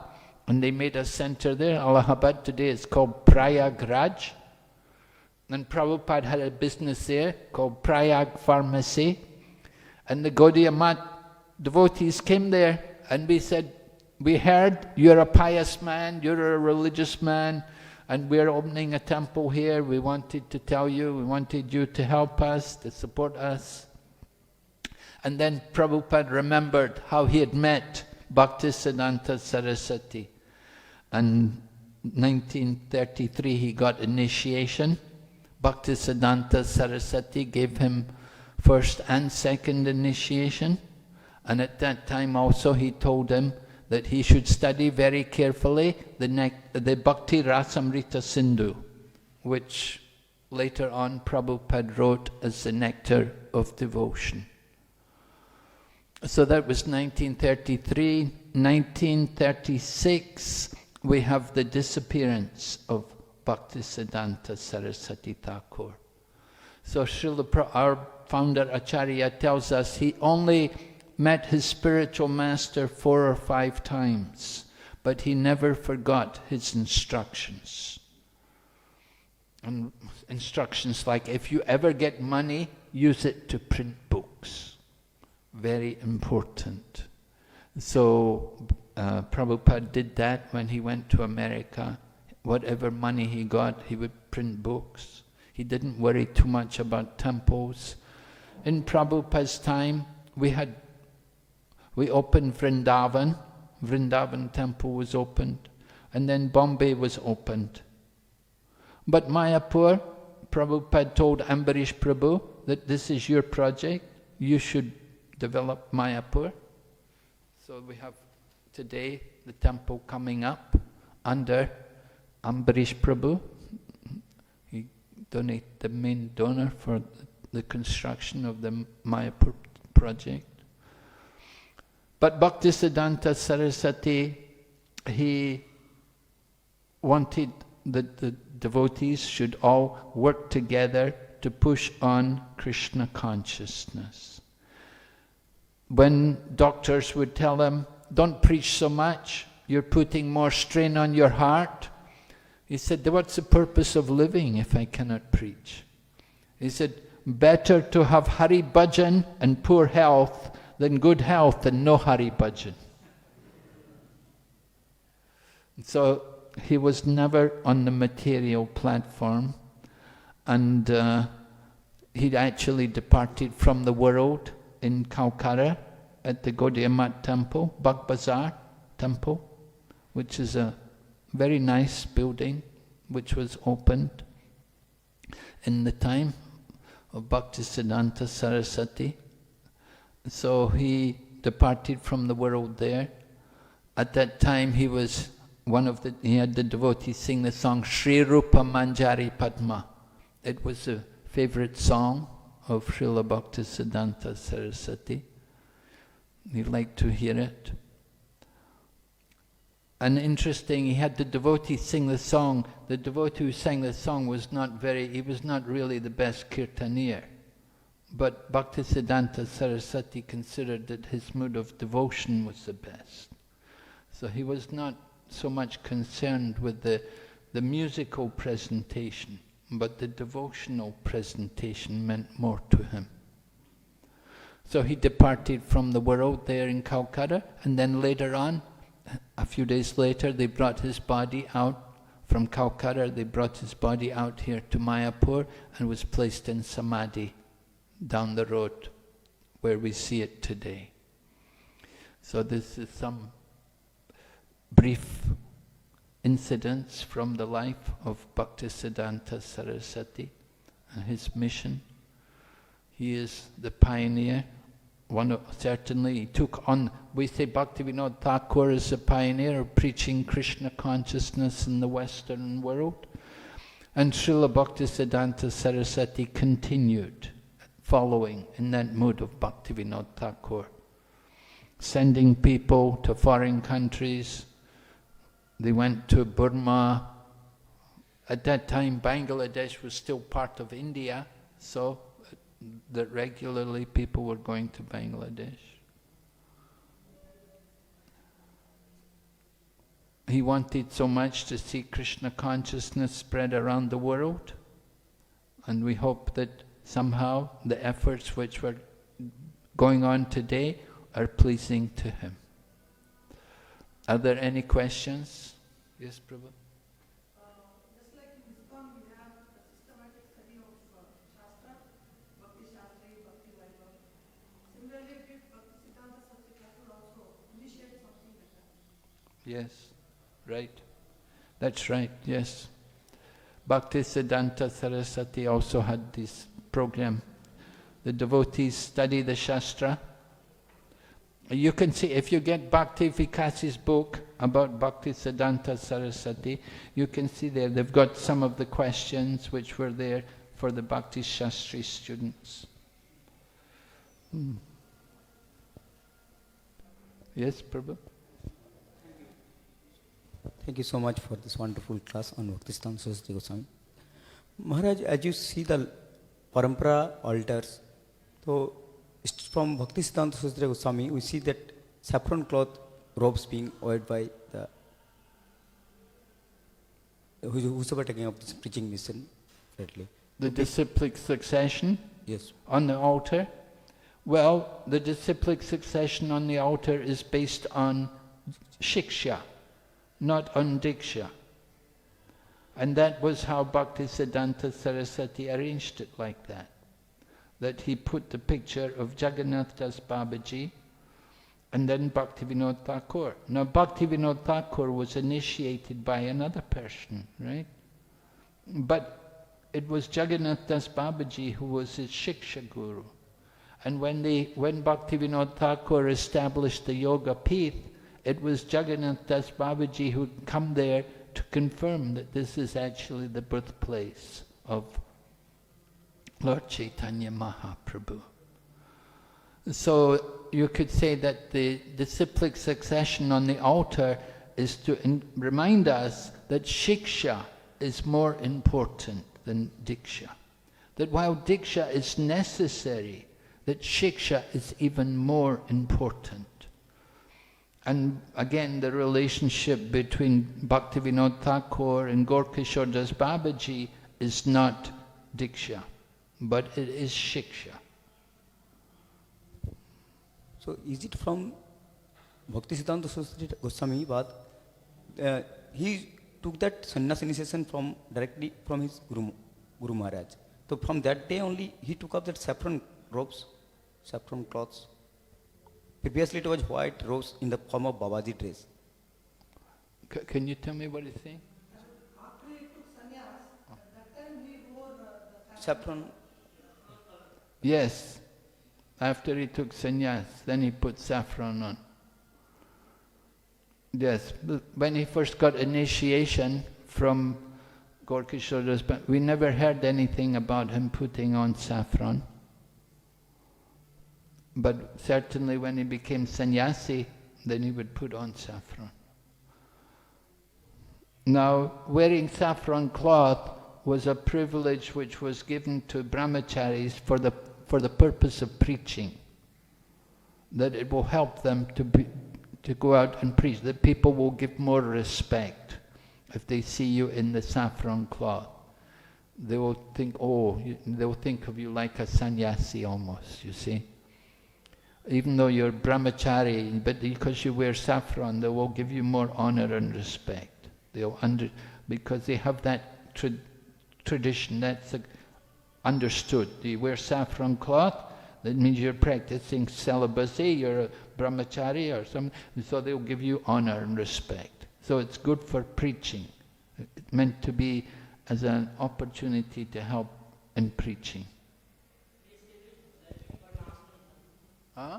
and they made a center there. Allahabad today is called Prayagraj, and Prabhupada had a business there called Prayag Pharmacy, and the Gaudiya Math devotees came there, and we said, we heard you're a pious man, you're a religious man, and we're opening a temple here. We wanted to tell you, we wanted you to help us, to support us. And then Prabhupada remembered how he had met Bhakti Siddhanta Saraswati. And 1933 he got initiation. Bhakti Siddhanta Saraswati gave him first and second initiation. And at that time also he told him that he should study very carefully the Bhakti Rasamrita Sindhu, which later on Prabhupada wrote as the Nectar of Devotion. So that was 1933. 1936, we have the disappearance of Bhakti Siddhanta Saraswati Thakur. So our founder Acharya tells us he only met his spiritual master 4 or 5 times, but he never forgot his instructions. And instructions like, if you ever get money, use it to print books. Very important. So Prabhupada did that when he went to America. Whatever money he got, he would print books. He didn't worry too much about temples. In Prabhupada's time, we opened Vrindavan. Vrindavan temple was opened. And then Bombay was opened. But Mayapur, Prabhupada told Ambarish Prabhu that this is your project. You should develop Mayapur. So we have today the temple coming up under Ambarish Prabhu. He donated the main donor for the construction of the Mayapur project. But Bhakti Siddhanta Saraswati, he wanted that the devotees should all work together to push on Krishna consciousness. When doctors would tell him, don't preach so much, you're putting more strain on your heart. He said, what's the purpose of living if I cannot preach? He said, better to have Hari Bhajan and poor health than good health and no Hari Bhajan. So he was never on the material platform, and he actually departed from the world in Calcutta at the Gaudiya Math temple, Bag Bazar temple, which is a very nice building which was opened in the time of Bhakti Siddhanta Saraswati. So he departed from the world there. At that time he was he had the devotees sing the song Sri Rupa Manjari Padma. It was a favorite song of Srila Bhakti Siddhanta Saraswati. He liked to hear it. And interesting, he had the devotee sing the song. The devotee who sang the song was not really the best kirtanier. But Bhakti Siddhanta Saraswati considered that his mood of devotion was the best. So he was not so much concerned with the musical presentation, but the devotional presentation meant more to him. So he departed from the world there in Calcutta, and then later on, a few days later, they brought his body out from Calcutta. They brought his body out here to Mayapur and was placed in Samadhi down the road where we see it today. So this is some brief incidents from the life of Bhakti Siddhanta Saraswati and his mission. He is the pioneer. Certainly he took on, we say Bhaktivinoda Thakur is a pioneer of preaching Krishna consciousness in the Western world. And Srila Bhakti Siddhanta Saraswati continued following in that mood of Bhaktivinoda Thakur, sending people to foreign countries. They went to Burma. At that time, Bangladesh was still part of India, so that regularly people were going to Bangladesh. He wanted so much to see Krishna consciousness spread around the world, and we hope that somehow the efforts which were going on today are pleasing to him. Are there any questions? Yes, Prabhu? Just like in ISKCON, we have the systematic study of Shastra, Bhakti Shastri, Bhakti Vaibhav. Similarly, did Bhakti Siddhanta Saraswati Thakur also initiate something like that? Yes, right. That's right, yes. Bhakti Siddhanta Saraswati also had this program. The devotees study the Shastra. You can see, if you get Bhakti Vikasi's book about Bhakti Siddhanta Saraswati, you can see there, they've got some of the questions which were there for the Bhakti Shastri students. Yes, Prabhu? Thank you so much for this wonderful class on Bhakti Siddhanta Saraswati Goswami. Maharaj, as you see the parampara altars, so from Bhakti Siddhanta Saraswati Goswami, we see that saffron cloth robes being worn by the whosoever taking up this preaching mission. Rightly. The disciplic succession? Yes. On the altar? Well, the disciplic succession on the altar is based on shiksha, not on diksha. And that was how Bhakti Siddhanta Saraswati arranged it like that. That he put the picture of Jagannath Das Babaji and then Bhaktivinoda Thakur. Now Bhaktivinoda Thakur was initiated by another person, right? But it was Jagannath Das Babaji who was his Shiksha Guru. And when Bhaktivinoda Thakur established the Yoga Pith, it was Jagannath Das Babaji who'd come there to confirm that this is actually the birthplace of Lord Chaitanya Mahaprabhu. So you could say that the disciplic succession on the altar is to remind us that shiksha is more important than diksha. That while diksha is necessary, that shiksha is even more important. And again, the relationship between Bhaktivinoda Thakur and Gaurkishore Das Babaji is not diksha, but it is shiksha. So is it from Bhakti Siddhanta Saraswati Goswami, but he took that sannyas initiation directly from his Guru Maharaj. So from that day only he took up that saffron robes, saffron cloths. Previously it was white robes in the form of Babaji dress. Can you tell me what he's saying? After he took sannyas, at that time he wore the Saffron. Yes. After he took sannyas, then he put saffron on. Yes. When he first got initiation from Gaurkishore Das Babaji, we never heard anything about him putting on saffron. But certainly when he became sannyasi, then he would put on saffron. Now, wearing saffron cloth was a privilege which was given to brahmacharis for the purpose of preaching. That it will help them to go out and preach. That people will give more respect if they see you in the saffron cloth. They will think, they will think of you like a sannyasi almost, you see. Even though you're brahmachari, but because you wear saffron, they will give you more honor and respect. Because they have that tradition, that's understood. You wear saffron cloth, that means you're practicing celibacy, you're a brahmachari or something, so they'll give you honor and respect. So it's good for preaching. It's meant to be as an opportunity to help in preaching. Huh?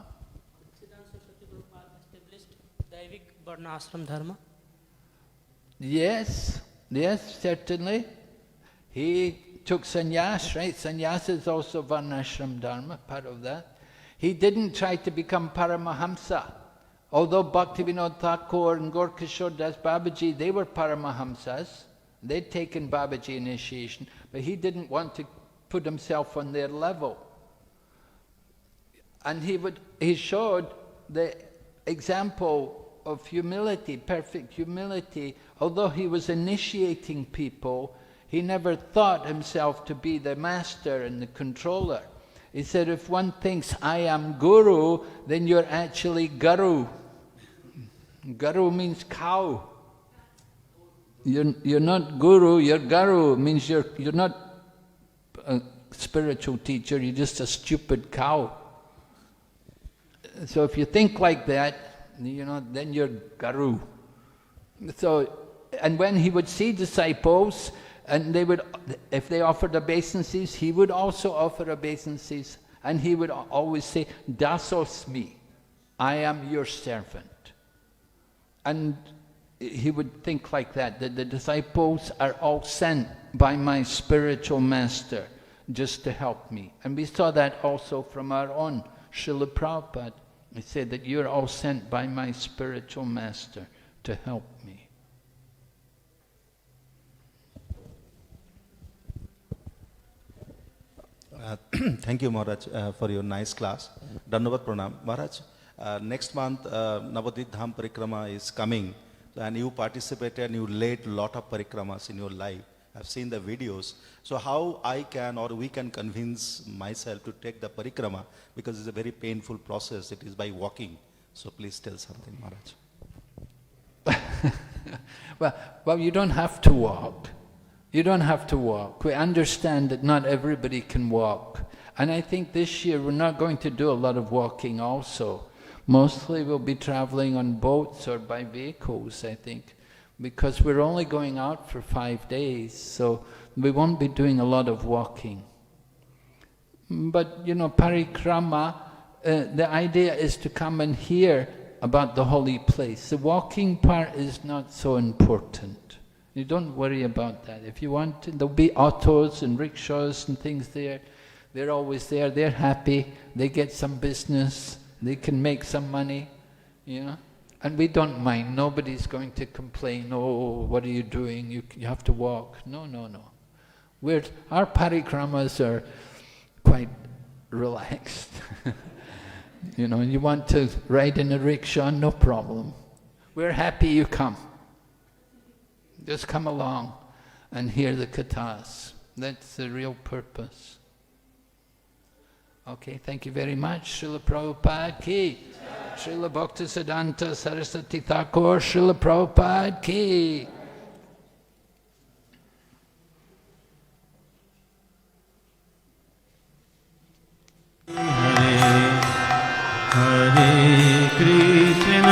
Siddhanta Saraswati Prabhupada established Daivik Varnashram Dharma. Yes, certainly. He took sannyas, right? Sannyas is also varnashram dharma, part of that. He didn't try to become Paramahamsa. Although Bhaktivinoda Thakur and Gaurkishore Das Babaji, they were Paramahamsas. They'd taken Babaji initiation, but he didn't want to put himself on their level. And he showed the example of humility, perfect humility. Although he was initiating people, he never thought himself to be the master and the controller. He said, if one thinks, I am Guru, then you're actually Garu. Garu means cow. You're not Guru, you're Garu. Means you're not a spiritual teacher, you're just a stupid cow. So if you think like that, then you're Garu. So, and when he would see disciples, and if they offered obeisances, he would also offer obeisances, and he would always say, Dasosmi, I am your servant. And he would think like that the disciples are all sent by my spiritual master just to help me. And we saw that also from our own Srila Prabhupada. He said that you're all sent by my spiritual master to help me. Thank you, Maharaj, for your nice class. Dandavat Pranam. Maharaj, next month Navadvip Dham Parikrama is coming, and you participated and you led a lot of parikramas in your life. I've seen the videos. So how I can or we can convince myself to take the parikrama, because it's a very painful process. It is by walking. So please tell something, Maharaj. Well, you don't have to walk. You don't have to walk. We understand that not everybody can walk. And I think this year we're not going to do a lot of walking also. Mostly we'll be traveling on boats or by vehicles, I think, because we're only going out for 5 days, so we won't be doing a lot of walking. But, parikrama, the idea is to come and hear about the holy place. The walking part is not so important. You don't worry about that. If you want to, there'll be autos and rickshaws and things there. They're always there. They're happy. They get some business. They can make some money, And we don't mind. Nobody's going to complain, oh, what are you doing? You have to walk. No. Our parikramas are quite relaxed. You want to ride in a rickshaw, no problem. We're happy you come. Just come along and hear the kathas. That's the real purpose. Okay, thank you very much. Srila Prabhupada ki. Srila Bhakti Siddhanta Saraswati Thakur. Srila Prabhupada ki. Hare Krishna